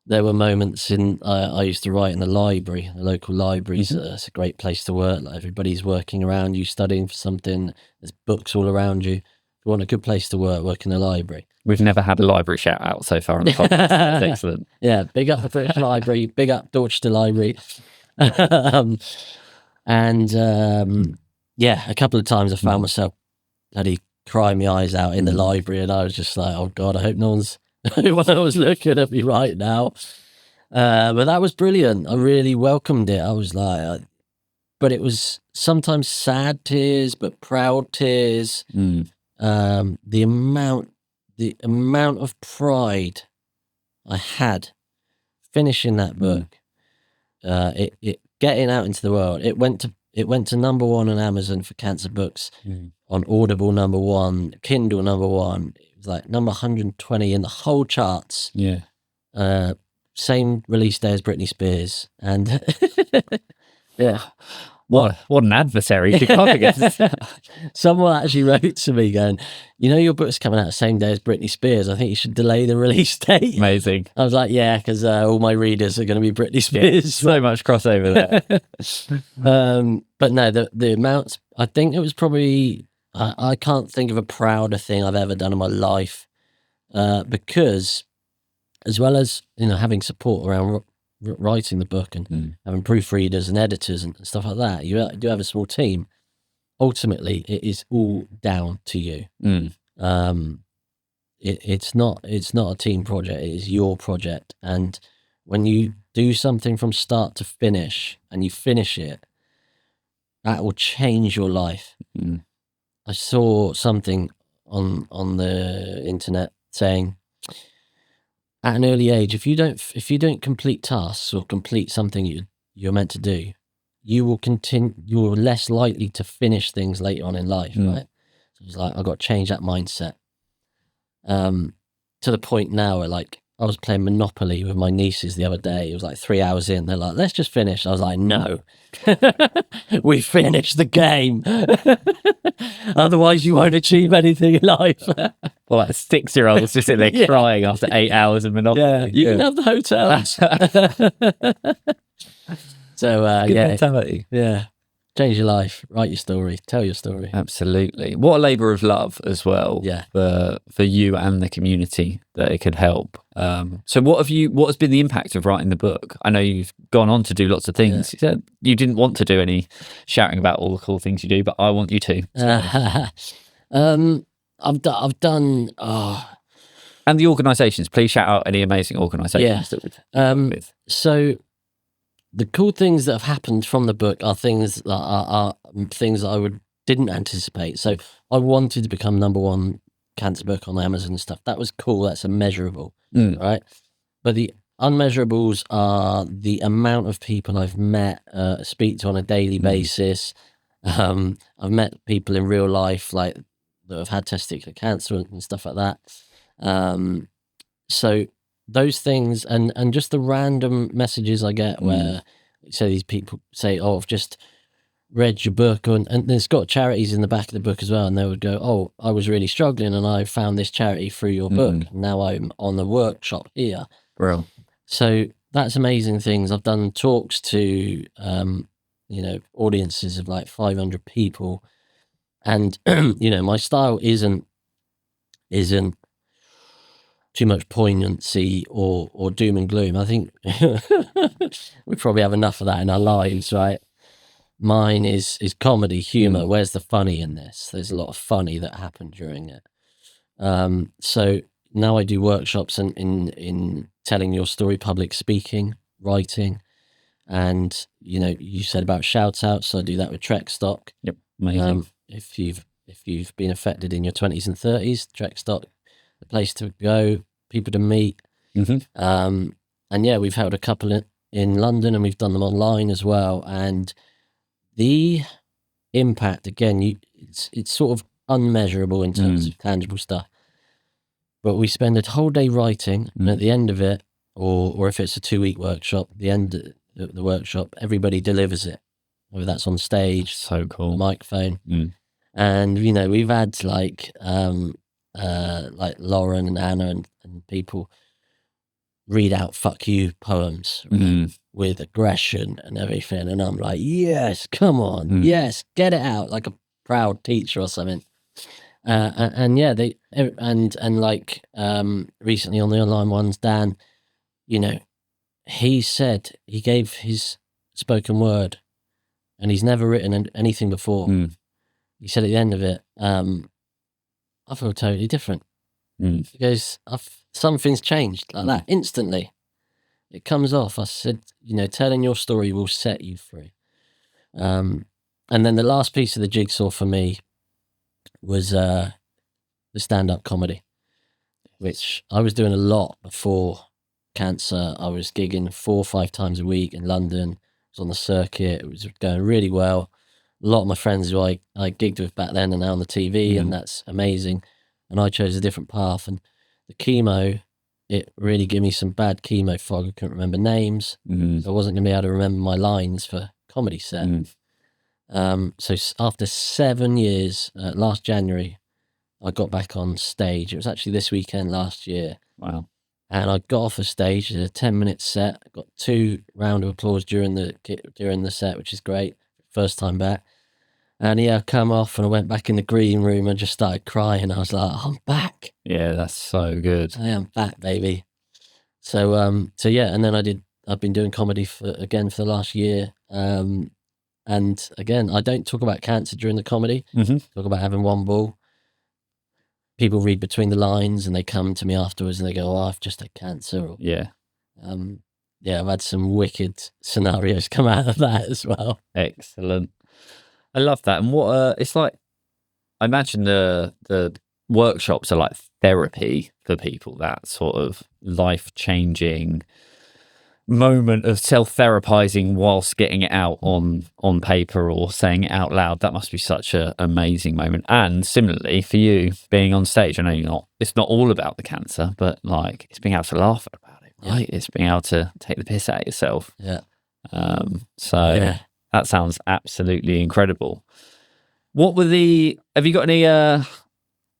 there were moments I used to write in the library, the local libraries. It's a great place to work. Like, everybody's working around you, studying for something. There's books all around you. If you want a good place to work in the library. We've never had a library shout out so far on the podcast. That's excellent. Yeah, big up the British Library, big up Dorchester Library. Yeah, a couple of times I found myself bloody crying my eyes out in the library, and I was just like, oh God, I hope no one's looking at me right now. But that was brilliant. I really welcomed it. I was like, but it was sometimes sad tears, but proud tears. The amount of pride I had finishing that book, it getting out into the world. It went to #1 on Amazon for cancer books, on Audible #1, Kindle #1. It was like number 120 in the whole charts. Yeah. Same release day as Britney Spears, and yeah. What an adversary to come against. Someone actually wrote to me going, your book's coming out the same day as Britney Spears. I think you should delay the release date. Amazing. I was like, yeah, because all my readers are going to be Britney Spears. Yeah, so much crossover there. But no, the amounts, I think it was probably, I can't think of a prouder thing I've ever done in my life, because as well as, having support around writing the book and having proofreaders and editors and stuff like that, you do have a small team. Ultimately, it is all down to you. It's not a team project. It is your project. And when you do something from start to finish and you finish it, that will change your life. I saw something on the internet saying, at an early age, if you don't complete tasks or complete something you're meant to do, you're less likely to finish things later on in life, right? So it's like, I've got to change that mindset. To the point now where, like, I was playing Monopoly with my nieces the other day. It was like 3 hours in. They're like, let's just finish. I was like, no, we finished the game. Otherwise you won't achieve anything in life. Well, like 6-year-olds just sitting there crying after 8 hours of Monopoly. Yeah, you can have the hotel. So, Good mentality. Yeah. Change your life, write your story, tell your story. Absolutely. What a labour of love as well. Yeah. For you and the community that it could help. So what has been the impact of writing the book? I know you've gone on to do lots of things. You said you didn't want to do any shouting about all the cool things you do, but I want you to. I've done. And the organisations, please shout out any amazing organisations that we've with. So the cool things that have happened from the book are things that I didn't anticipate. So I wanted to become #1 cancer book on Amazon and stuff. That was cool. That's immeasurable, right? But the unmeasurables are the amount of people I've met, speak to on a daily basis. I've met people in real life, like, that have had testicular cancer and stuff like that. So those things, and just the random messages I get where these people say, oh, I've just read your book, and there's got charities in the back of the book as well, and they would go, oh, I was really struggling and I found this charity through your book. Now I'm on the workshop here. Bro. So that's amazing things. I've done talks to audiences of like 500 people, and my style isn't too much poignancy or doom and gloom. I think we probably have enough of that in our lives, right? Mine is comedy, humor. Where's the funny in this? There's a lot of funny that happened during it. So now I do workshops in telling your story, public speaking, writing, And you said about shout outs, so I do that with Trek Stock. Yep, amazing. If you've been affected in your 20s and 30s, Trek Stock, the place to go, people to meet. And yeah, we've held a couple in London, and we've done them online as well. And the impact, again, it's sort of unmeasurable in terms of tangible stuff. But we spend a whole day writing, and at the end of it, or if it's a 2-week workshop, the end of the workshop, everybody delivers it, whether that's on stage, so cool, microphone. And we've had like Lauren and Anna and people read out "fuck you" poems with aggression and everything, and I'm like, yes, come on, yes, get it out, like a proud teacher or something. And yeah, and like recently on the online ones, Dan, he said he gave his spoken word, and he's never written anything before. He said at the end of it, I feel totally different. He goes, something's changed like that instantly. It comes off. I said, telling your story will set you free. And then the last piece of the jigsaw for me was the stand-up comedy, which I was doing a lot before cancer. I was gigging 4 or 5 times a week in London. I was on the circuit. It was going really well. A lot of my friends who I gigged with back then are now on the TV, and that's amazing. And I chose a different path. And the chemo, it really gave me some bad chemo fog. I couldn't remember names. So I wasn't going to be able to remember my lines for comedy set. So after 7 years, last January, I got back on stage. It was actually this weekend last year. Wow. And I got off the stage, did a 10-minute set. I got 2 rounds of applause during the set, which is great. First time back. And yeah, I come off and I went back in the green room and just started crying. I was like, I'm back. Yeah, that's so good. I am back, baby. So yeah, and then I've been doing comedy for the last year. And again, I don't talk about cancer during the comedy. Talk about having one ball. People read between the lines and they come to me afterwards and they go, I've just had cancer. Or, yeah, I've had some wicked scenarios come out of that as well. Excellent. I love that. And what it's like, I imagine the workshops are like therapy for people, that sort of life-changing moment of self-therapizing whilst getting it out on paper or saying it out loud. That must be such an amazing moment. And similarly for you being on stage, I know it's not all about the cancer, but like it's being able to laugh about it, right? It's being able to take the piss out of yourself. That sounds absolutely incredible. Have you got any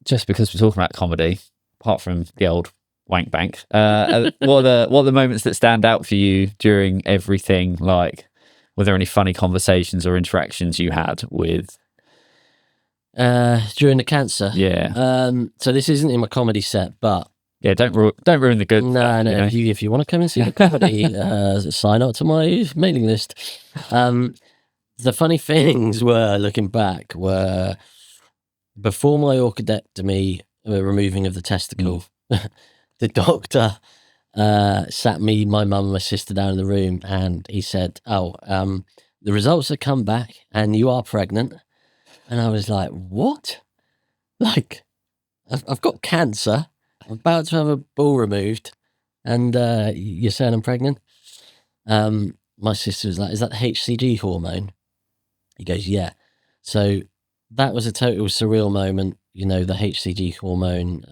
just because we're talking about comedy, apart from the old wank bank, what are the moments that stand out for you during everything? Like, were there any funny conversations or interactions you had with during the cancer? So this isn't in my comedy set, but yeah, don't ruin the good stuff, no. If you want to come and see the comedy, sign up to my mailing list. The funny things looking back were before my orchidectomy, removing of the testicle. The doctor sat me, my mum, and my sister down in the room, and he said, the results have come back and you are pregnant. And I was like, what? Like, I've got cancer. I'm about to have a ball removed, and you're saying I'm pregnant? My sister was like, is that the HCG hormone? He goes, yeah. So that was a total surreal moment. The HCG hormone.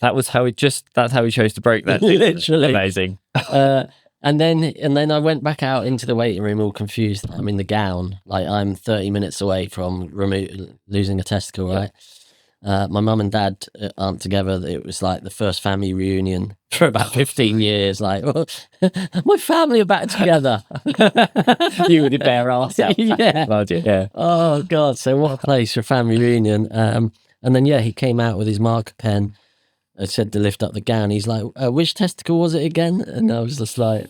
That's how he chose to break that. Literally. Amazing. And then I went back out into the waiting room all confused. I'm in the gown. Like, I'm 30 minutes away from losing a testicle, right? My mum and dad aren't together. It was like the first family reunion for about 15 years. Like, my family are back together. You with your bare ass out. Yeah. Oh, God. So what a place for a family reunion. And then, he came out with his marker pen and said to lift up the gown. He's like, which testicle was it again? And I was just like,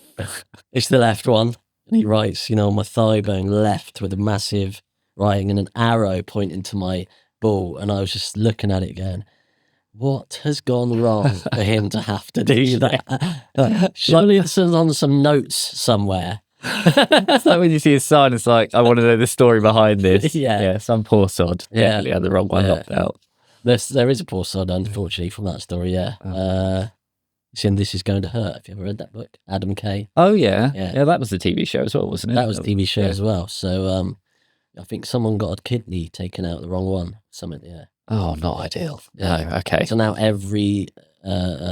it's the left one. And he writes, on my thigh bone left with a massive writing and an arrow pointing to my ball. And I was just looking at it going, what has gone wrong for him to have to do that? Surely it's on some notes somewhere. It's like when you see a sign, it's like, I want to know the story behind this. Yeah. Some poor sod. Yeah. Definitely had the wrong one knocked out. There is a poor sod, unfortunately, from that story. Yeah. And This Is Going to Hurt. Have you ever read that book? Adam Kay. Oh, yeah. Yeah. Yeah, that was the TV show as well, wasn't it? That was a TV show Yeah. as well. So I think someone got a kidney taken out the wrong one. Something, yeah. Oh, not ideal. Yeah. No, okay. So now every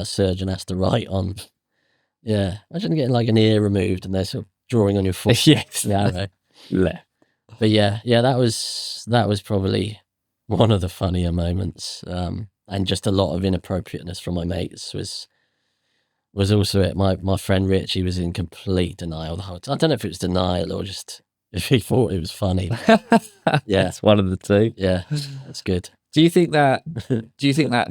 surgeon has to write on. Yeah. Imagine getting like an ear removed and they're sort of drawing on your foot. Yes. Yeah, I know. Left. But yeah, that was probably one of the funnier moments. And just a lot of inappropriateness from my mates was also it. My friend Rich, he was in complete denial the whole time. I don't know if it was denial or just if he thought it was funny. Yeah. It's one of the two. Yeah, that's good. Do you think that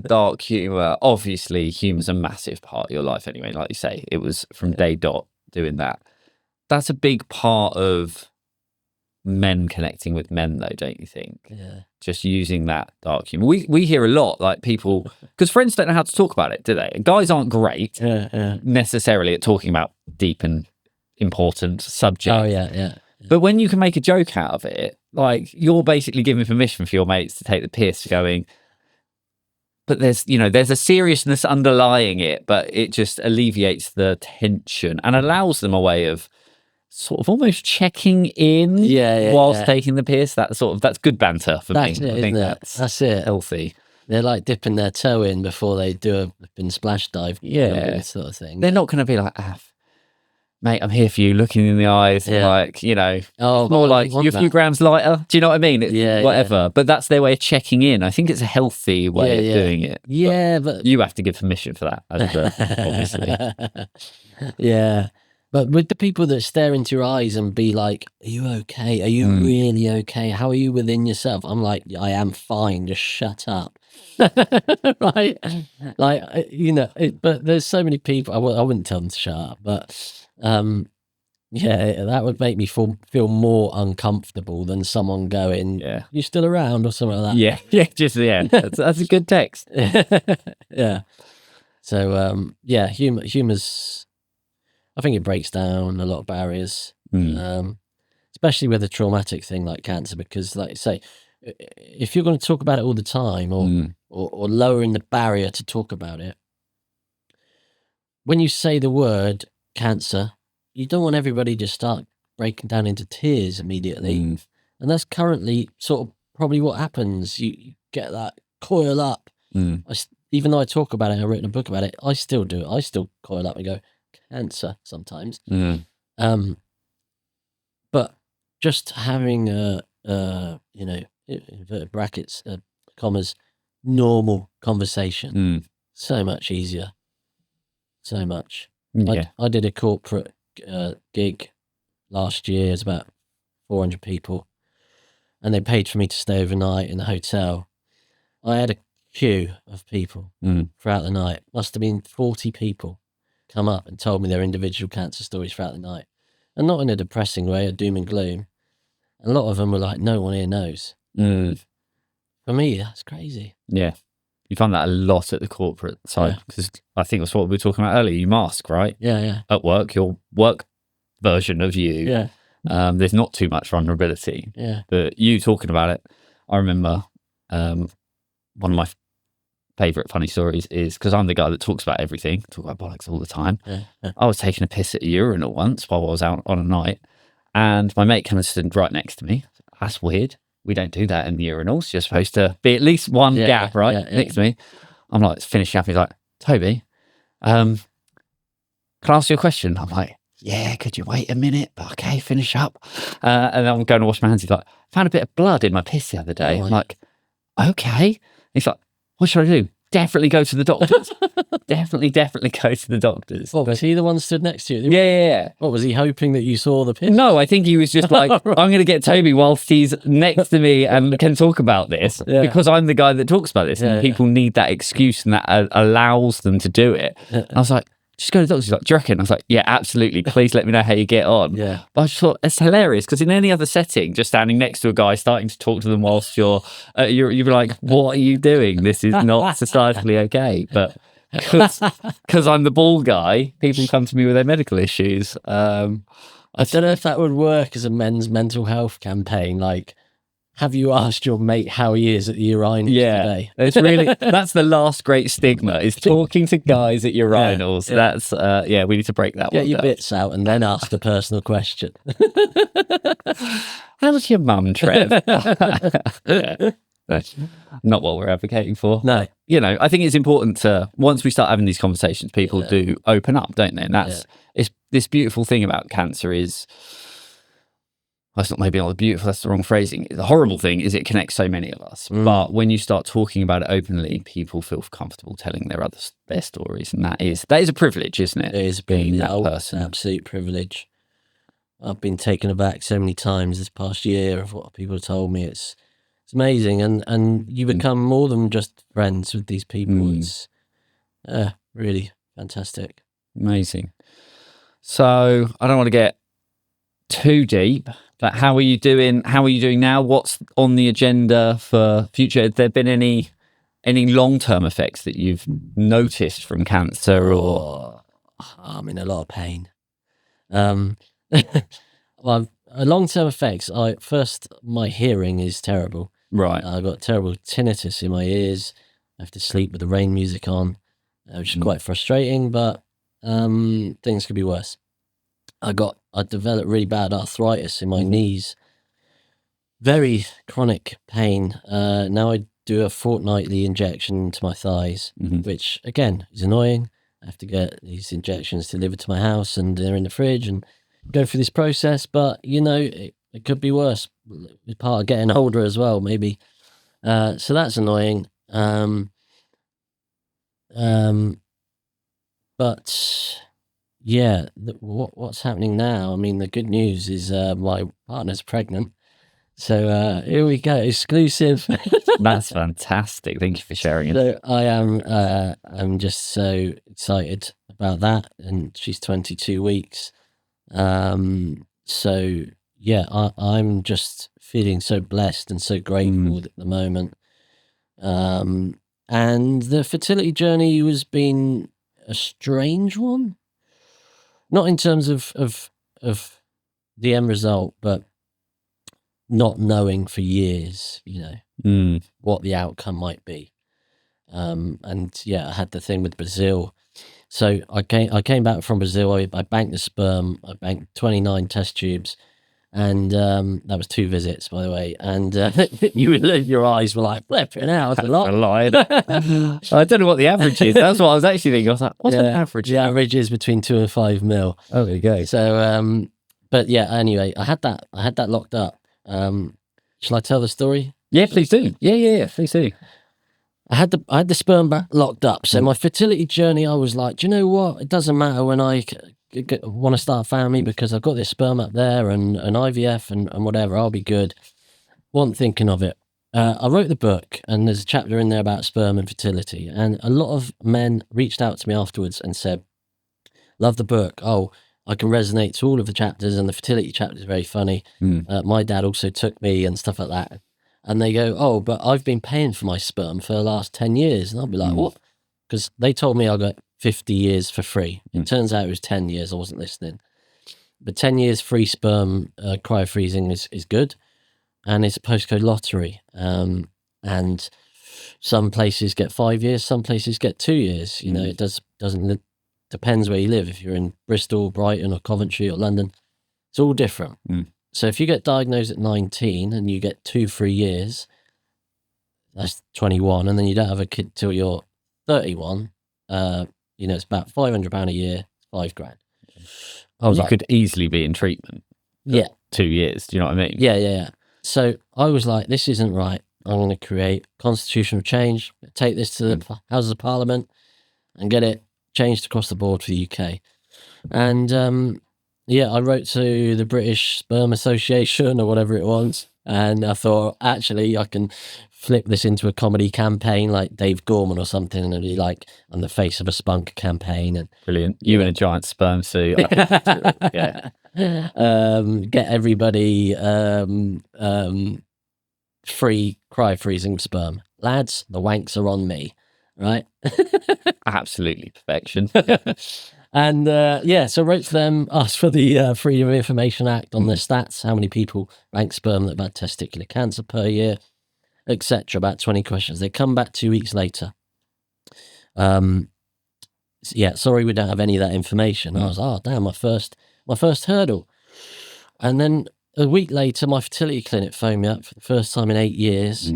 dark humor, obviously humor's a massive part of your life anyway, like you say, it was from day dot doing that. That's a big part of men connecting with men though, don't you think? Yeah. Just using that dark humor. We hear a lot, like people, because friends don't know how to talk about it, do they? And guys aren't great necessarily at talking about deep and important subjects. Oh yeah. But when you can make a joke out of it, like you're basically giving permission for your mates to take the piss, going, but there's a seriousness underlying it, but it just alleviates the tension and allows them a way of sort of almost checking in whilst taking the piss. That's good banter for me. I think that's it. Healthy. They're like dipping their toe in before they do a splash dive. Yeah. Sort of thing. They're not going to be like, mate, I'm here for you, looking in the eyes, like, more like, you're a few grams lighter. Do you know what I mean? Whatever. Yeah. But that's their way of checking in. I think it's a healthy way of doing it. Yeah, but you have to give permission for that, obviously. Yeah. But with the people that stare into your eyes and be like, are you okay? Are you really okay? How are you within yourself? I'm like, I am fine. Just shut up. Right? Like, but there's so many people. I wouldn't tell them to shut up, but that would make me feel more uncomfortable than someone going, you still around or something like that. That's a good text. Yeah. So humor's, I think it breaks down a lot of barriers, especially with a traumatic thing like cancer, because like I say, if you're going to talk about it all the time or lowering the barrier to talk about it, when you say the word cancer, you don't want everybody to start breaking down into tears immediately. And that's currently sort of probably what happens. You get that coil up. Even though I talk about it, I've written a book about it, I still do it. I still coil up and go, cancer sometimes. But just having inverted brackets, commas, normal conversation, so much easier. So much. I did a corporate gig last year. It's about 400 people, and they paid for me to stay overnight in the hotel. I had a queue of people throughout the night. Must have been 40 people come up and told me their individual cancer stories throughout the night, and not in a depressing way, a doom and gloom. A lot of them were like, no one here knows. For me, that's crazy. Yeah. You find that a lot at the corporate side, because I think that's what we were talking about earlier. You mask, right? Yeah. At work, your work version of you. Yeah. There's not too much vulnerability. Yeah. But you talking about it, I remember one of my favourite funny stories is, because I'm the guy that talks about everything, talk about bollocks all the time. I was taking a piss at a urinal once while I was out on a night, and my mate came and stood right next to me. That's weird. We don't do that in the urinals. You're supposed to be at least one gap, right? Next to me. I'm like, finishing up. He's like, Toby, can I ask you a question? I'm like, yeah, could you wait a minute? Okay, finish up. And then I'm going to wash my hands. He's like, found a bit of blood in my piss the other day. I'm like, okay. He's like, what should I do? Definitely go to the doctors. definitely go to the doctors. What, was he the one stood next to you? Yeah. What, was he hoping that you saw the piss? No, I think he was just like, I'm going to get Toby whilst he's next to me and can talk about this, because I'm the guy that talks about this, and people need that excuse, and that allows them to do it. And I was like, just go to the doctor. He's like, do you reckon? I was like, yeah, absolutely. Please let me know how you get on. Yeah. But I just thought it's hilarious, because in any other setting, just standing next to a guy, starting to talk to them whilst you're be like, what are you doing? This is not societally okay. But because I'm the ball guy, people come to me with their medical issues. I I don't know if that would work as a men's mental health campaign. Like, have you asked your mate how he is at the urinals today? It's really, that's the last great stigma, is talking to guys at urinals. Yeah. That's, we need to break that Get one your down. bits out and then ask a personal question. How's your mum, Trev? Not what we're advocating for. No. You know, I think it's important to, once we start having these conversations, people do open up, don't they? And that's, it's this beautiful thing about cancer is, that's not maybe not the beautiful, that's the wrong phrasing. The horrible thing is it connects so many of us. But when you start talking about it openly, people feel comfortable telling their stories. And that is a privilege, isn't it? It is being that that person. An absolute privilege. I've been taken aback so many times this past year of what people have told me. It's amazing, and you become more than just friends with these people. It's really fantastic. Amazing. So I don't want to get too deep, but how are you doing? How are you doing now? What's on the agenda for future? Have there been any long-term effects that you've noticed from cancer, or? I'm in a lot of pain. Well, long-term effects. My hearing is terrible. Right. I've got terrible tinnitus in my ears. I have to sleep with the rain music on, which is quite frustrating, but things could be worse. I developed really bad arthritis in my knees. Very chronic pain. Now I do a fortnightly injection into my thighs, which again is annoying. I have to get these injections delivered to my house, and they're in the fridge, and go through this process. But you know, it could be worse. It's part of getting older as well, maybe. So that's annoying. But yeah, what's happening now? I mean, the good news is my partner's pregnant. So here we go, exclusive. That's fantastic. Thank you for sharing it. So I'm just so excited about that, and she's 22 weeks. So yeah, I'm just feeling so blessed and so grateful at the moment. And the fertility journey has been a strange one, not in terms of the end result, but not knowing for years, what the outcome might be. And yeah, I had the thing with Brazil. So I came back from Brazil. I banked the sperm. I banked 29 test tubes, and that was 2 visits, by the way. And your eyes were like flipping out. That's a lot. I don't know what the average is. That's what I was actually thinking. I was like, what's an average? The average is between 2 and 5 mil. Oh, there you go. So, but yeah. Anyway, I had that locked up. Shall I tell the story? Yeah, please do. Yeah, please do. I had the sperm locked up. So my fertility journey, I was like, do you know what? It doesn't matter when I want to start a family, because I've got this sperm up there and an IVF and whatever. I'll be good. Wasn't thinking of it. I wrote the book, and there's a chapter in there about sperm and fertility. And a lot of men reached out to me afterwards and said, love the book. Oh, I can resonate to all of the chapters, and the fertility chapter is very funny. My dad also took me and stuff like that. And they go, oh, but I've been paying for my sperm for the last 10 years. And I'll be like, what? Because they told me I got 50 years for free. It turns out it was 10 years. I wasn't listening. But 10 years free sperm cryo-freezing is good. And it's a postcode lottery. And some places get 5 years, some places get 2 years. You know, it doesn't depends where you live. If you're in Bristol, Brighton, or Coventry, or London, it's all different. So if you get diagnosed at 19 and you get 2 free years, that's 21, and then you don't have a kid till you're 31. It's about £500 a year, $5,000. You could easily be in treatment. Yeah. 2 years. Do you know what I mean? Yeah. So I was like, this isn't right. I'm going to create constitutional change, take this to the Houses of Parliament, and get it changed across the board for the UK. And I wrote to the British Sperm Association or whatever it was, and I thought, actually, I can flip this into a comedy campaign like Dave Gorman or something, and it'd be like, I'm the face of a spunk campaign. And brilliant. You in a giant sperm suit. Yeah. Get everybody free cryo-freezing sperm. Lads, the wanks are on me, right? Absolutely perfection. And so I wrote to them, asked for the Freedom of Information Act on their stats, how many people bank sperm that have had testicular cancer per year, etc. About 20 questions. They come back 2 weeks later. Sorry, we don't have any of that information. I was, damn, my first hurdle. And then a week later, my fertility clinic phoned me up for the first time in 8 years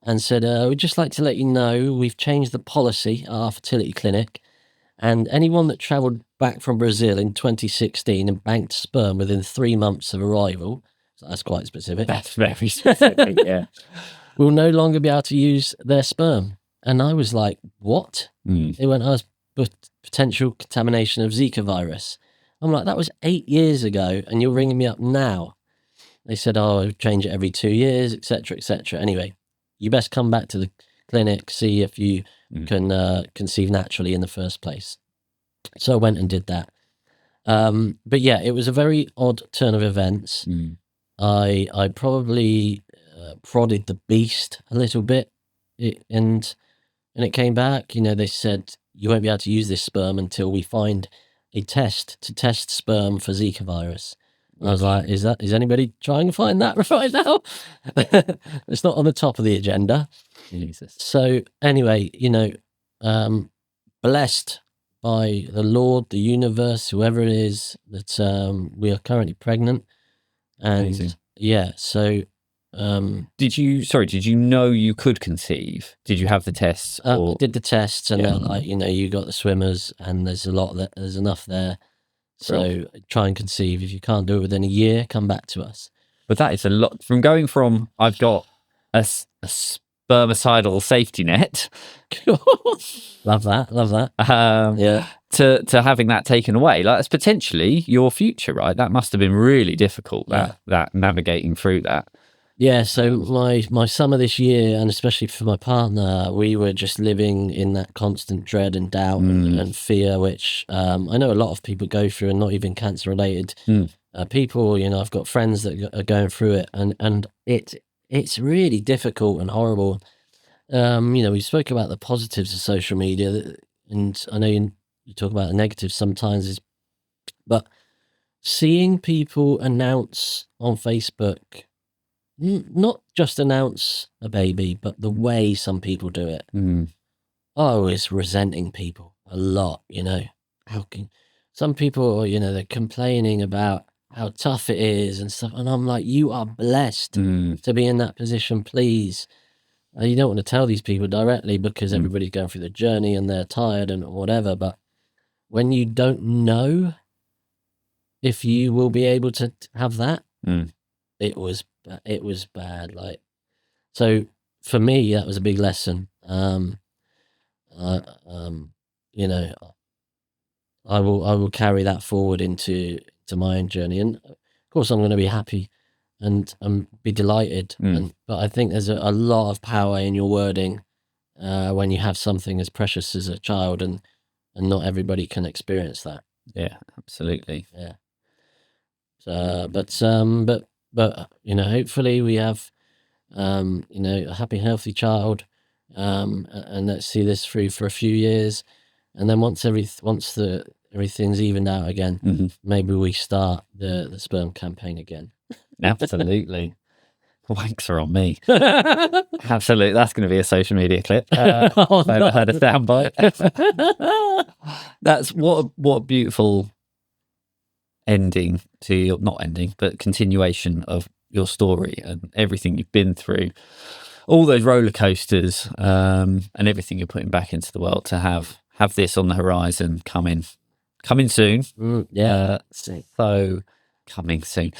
and said, we'd just like to let you know we've changed the policy at our fertility clinic, and anyone that travelled back from Brazil in 2016 and banked sperm within 3 months of arrival, so that's quite specific. That's very specific, yeah. Will no longer be able to use their sperm. And I was like, what? It went, potential contamination of Zika virus. I'm like, that was 8 years ago, and you're ringing me up now. They said, change it every 2 years, etc., etc. Anyway, you best come back to the clinic, see if you can conceive naturally in the first place. So I went and did that. But yeah, it was a very odd turn of events. I probably prodded the beast a little bit, and it came back. They said, you won't be able to use this sperm until we find a test to test sperm for Zika virus. And I was like, is anybody trying to find that right now? It's not on the top of the agenda. Jesus. So anyway, blessed by the Lord, the universe, whoever it is, that we are currently pregnant. And amazing. So did you know you could conceive? Did you have the tests? I did the tests, and they're like, you got the swimmers, and there's enough there. So try and conceive. If you can't do it within a year, come back to us. But that is a lot from going from I've got a spermicidal safety net. Love that. To having that taken away. Like, that's potentially your future, right? That must have been really difficult, that navigating through that. Yeah, so my summer this year, and especially for my partner, we were just living in that constant dread and doubt and fear, which I know a lot of people go through, and not even cancer related people. I've got friends that are going through it, and it's really difficult and horrible. We spoke about the positives of social media, and I know you talk about the negatives sometimes, but seeing people announce on Facebook, not just announce a baby, but the way some people do it. I was resenting people a lot. How can some people, they're complaining about how tough it is and stuff, and I'm like, you are blessed to be in that position, please. You don't want to tell these people directly because everybody's going through the journey and they're tired and whatever, but when you don't know if you will be able to have that, it was bad. Like, so for me, that was a big lesson. I will carry that forward into my own journey, and of course I'm going to be happy and be delighted. But I think there's a lot of power in your wording when you have something as precious as a child, and not everybody can experience that. Yeah, absolutely. Yeah. So, but hopefully we have a happy, healthy child, and let's see this through for a few years, and then once everything's evened out again, maybe we start the sperm campaign again. Absolutely. Wanks are on me. Absolutely. That's going to be a social media clip. I've heard a soundbite. That's what a beautiful ending to your, not ending, but continuation of your story and everything you've been through, all those roller coasters, and everything you're putting back into the world, to have this on the horizon coming soon. So coming soon.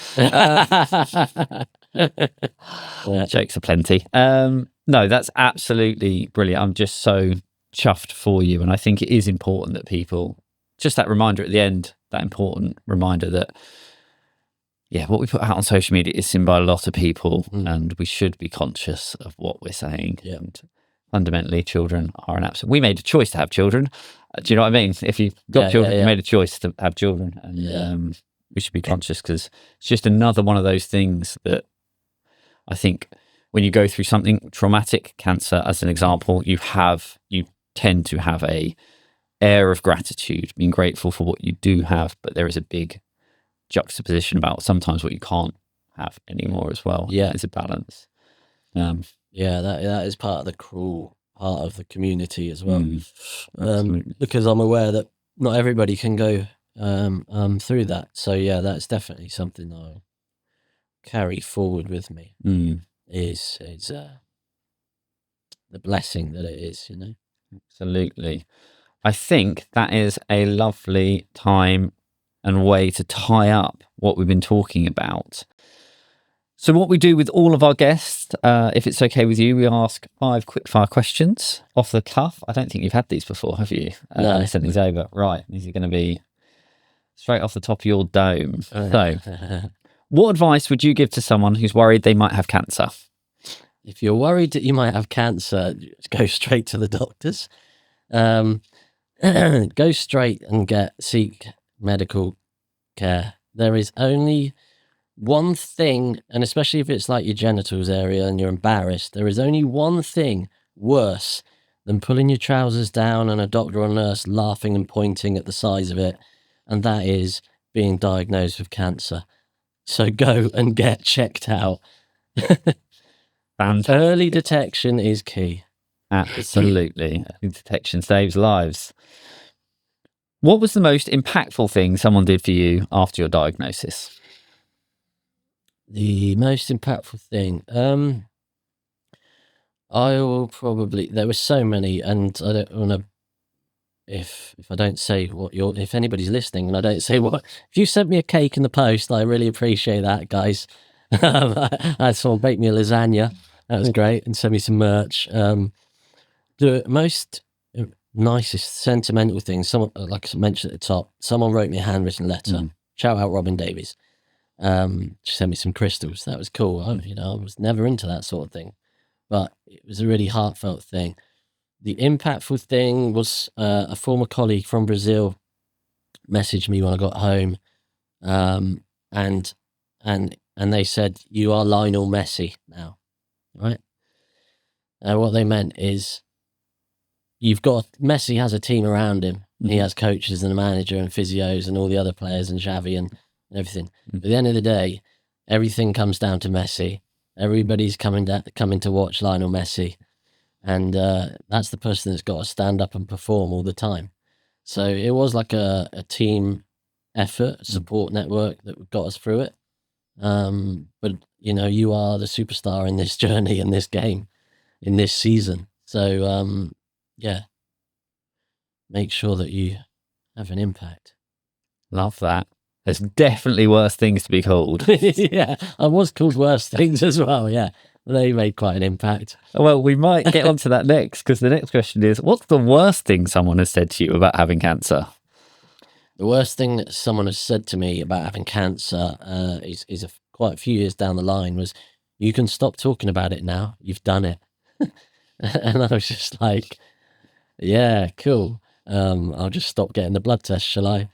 Jokes are plenty. No, that's absolutely brilliant. I'm just so chuffed for you, and I think it is important that people, just that reminder at the end, that important reminder that what we put out on social media is seen by a lot of people, and we should be conscious of what we're saying. And fundamentally, children are an absolute. We made a choice to have children. Do you know what I mean? If you've got children, you made a choice to have children, and we should be conscious, because it's just another one of those things that I think when you go through something traumatic, cancer as an example, you tend to have a air of gratitude, being grateful for what you do have, but there is a big juxtaposition about sometimes what you can't have anymore as well. Yeah. It's a balance. Yeah, that is part of the cruel part of the community as well. Absolutely. Because I'm aware that not everybody can go through that. So yeah, that's definitely something I'll carry forward with me. Is the blessing that it is, you know. Absolutely. I think that is a lovely time and way to tie up what we've been talking about. So what we do with all of our guests, if it's okay with you, we ask 5 quick-fire questions off the cuff. I don't think you've had these before, have you? No. Send these over. Right, these are going to be straight off the top of your dome. So, what advice would you give to someone who's worried they might have cancer? If you're worried that you might have cancer, go straight to the doctors. Go straight and seek medical care. There is only one thing, and especially if it's like your genitals area and you're embarrassed, there is only one thing worse than pulling your trousers down and a doctor or nurse laughing and pointing at the size of it, and that is being diagnosed with cancer. So go and get checked out. Early detection is key. Absolutely. Detection saves lives. What was the most impactful thing someone did for you after your diagnosis? The most impactful thing, I will probably, there were so many, and I don't want to, if I don't say what if anybody's listening and I don't say what, if you sent me a cake in the post, I really appreciate that, guys. I had someone bake me a lasagna. That was great. And send me some merch. The most nicest sentimental thing, someone, like I mentioned at the top, someone wrote me a handwritten letter. Shout out Robin Davies. She sent me some crystals. That was cool. I was never into that sort of thing, but it was a really heartfelt thing. The impactful thing was a former colleague from Brazil messaged me when I got home, and they said, "You are Lionel Messi now," right? What they meant is, Messi has a team around him. He has coaches and a manager and physios and all the other players and Xavi and everything. But at the end of the day, everything comes down to Messi. Everybody's coming to watch Lionel Messi. And that's the person that's got to stand up and perform all the time. So it was like a team effort, a support network that got us through it. But, you are the superstar in this journey, in this game, in this season. So, yeah, make sure that you have an impact. Love that. There's definitely worse things to be called. Yeah, I was called worse things as well, yeah. They made quite an impact. Well, we might get onto that next, because the next question is, what's the worst thing someone has said to you about having cancer? The worst thing that someone has said to me about having cancer is quite a few years down the line was, "You can stop talking about it now. You've done it." And I was just like, yeah, cool. I'll just stop getting the blood test, shall I?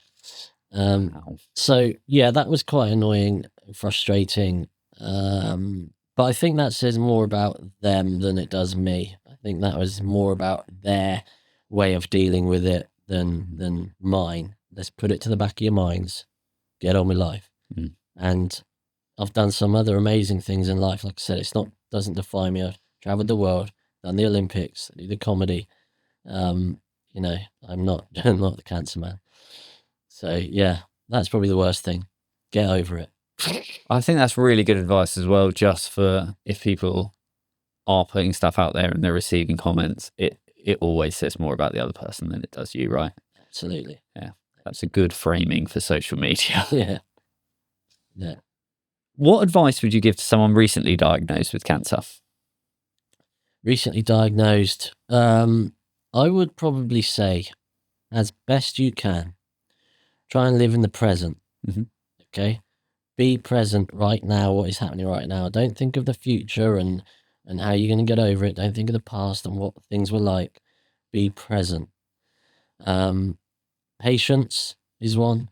So yeah, that was quite annoying, frustrating. But I think that says more about them than it does me. I think that was more about their way of dealing with it than mine. Let's put it to the back of your minds. Get on with life. And I've done some other amazing things in life. Like I said, doesn't define me. I've traveled the world, done the Olympics, do the comedy. I'm not the cancer man. So yeah, that's probably the worst thing. Get over it. I think that's really good advice as well, just for if people are putting stuff out there and they're receiving comments, it always says more about the other person than it does you, right? Absolutely. Yeah. That's a good framing for social media. Yeah. Yeah. What advice would you give to someone recently diagnosed with cancer? Recently diagnosed, I would probably say, as best you can, try and live in the present. Okay? Be present right now, what is happening right now. Don't think of the future and how you're going to get over it. Don't think of the past and what things were like. Be present. Patience is one.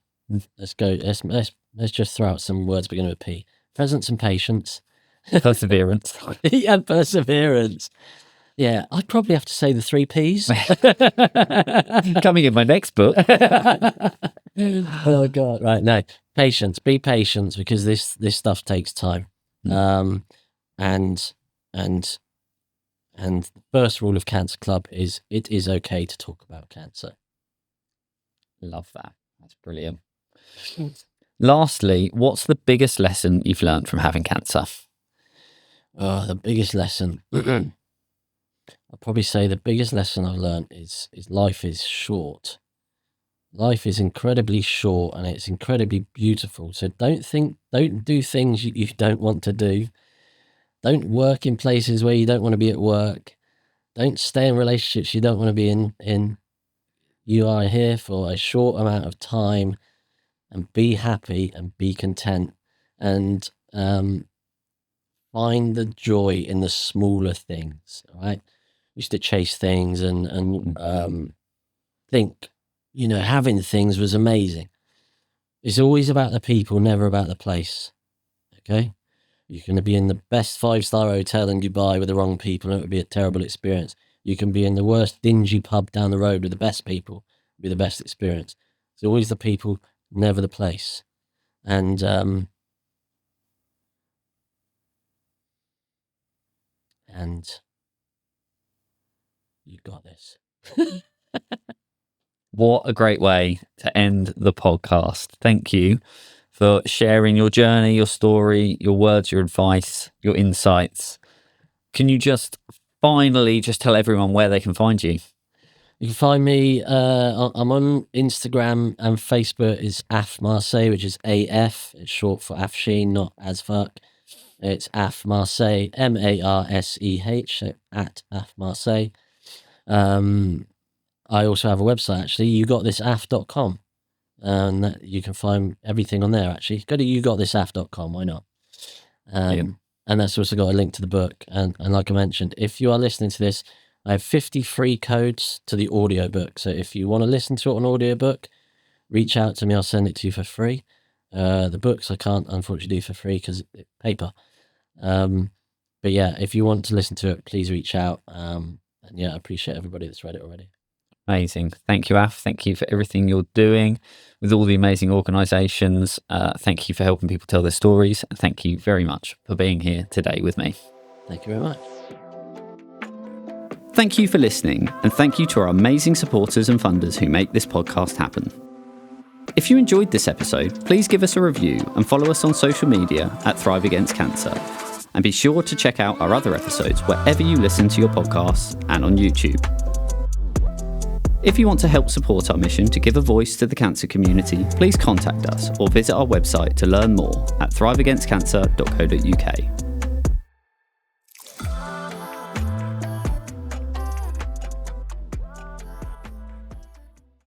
Let's go. Let's just throw out some words beginning with P. Presence and patience. Perseverance. Yeah, perseverance. Yeah, I'd probably have to say the 3 Ps. Coming in my next book. Oh God! Right, no, patience. Be patient because this stuff takes time. And the first rule of Cancer Club is it is okay to talk about cancer. Love that. That's brilliant. Lastly, what's the biggest lesson you've learned from having cancer? Oh, the biggest lesson. I'll probably say the biggest lesson I've learned is life is short. Life is incredibly short and it's incredibly beautiful. So don't do things you don't want to do. Don't work in places where you don't want to be at work. Don't stay in relationships you don't want to be in. You are here for a short amount of time, and be happy and be content, and find the joy in the smaller things. Right? Used to chase things and think, having things was amazing. It's always about the people, never about the place. Okay? You can be in the best 5-star hotel in Dubai with the wrong people and it would be a terrible experience. You can be in the worst dingy pub down the road with the best people. It'd be the best experience. It's always the people, never the place. And you got this. What a great way to end the podcast. Thank you for sharing your journey, your story, your words, your advice, your insights. Can you just finally just tell everyone where they can find you? You can find me, I'm on Instagram and Facebook is Af Marseh, which is AF. It's short for Afshin, not as fuck. It's Af Marseh, Marseh, so at Af Marseh. I also have a website, actually, yougotThisAf.com. And that you can find everything on there, actually. Go to yougotThisAf.com, why not? And that's also got a link to the book. And like I mentioned, if you are listening to this, I have 50 free codes to the audiobook. So if you want to listen to it on audiobook, reach out to me. I'll send it to you for free. The books I can't, unfortunately, do for free because it's paper. But yeah, if you want to listen to it, please reach out. And yeah, I appreciate everybody that's read it already. Amazing. Thank you, Af. Thank you for everything you're doing with all the amazing organisations. Thank you for helping people tell their stories. And thank you very much for being here today with me. Thank you very much. Thank you for listening, and thank you to our amazing supporters and funders who make this podcast happen. If you enjoyed this episode, please give us a review and follow us on social media at Thrive Against Cancer. And be sure to check out our other episodes wherever you listen to your podcasts and on YouTube. If you want to help support our mission to give a voice to the cancer community, please contact us or visit our website to learn more at thriveagainstcancer.co.uk.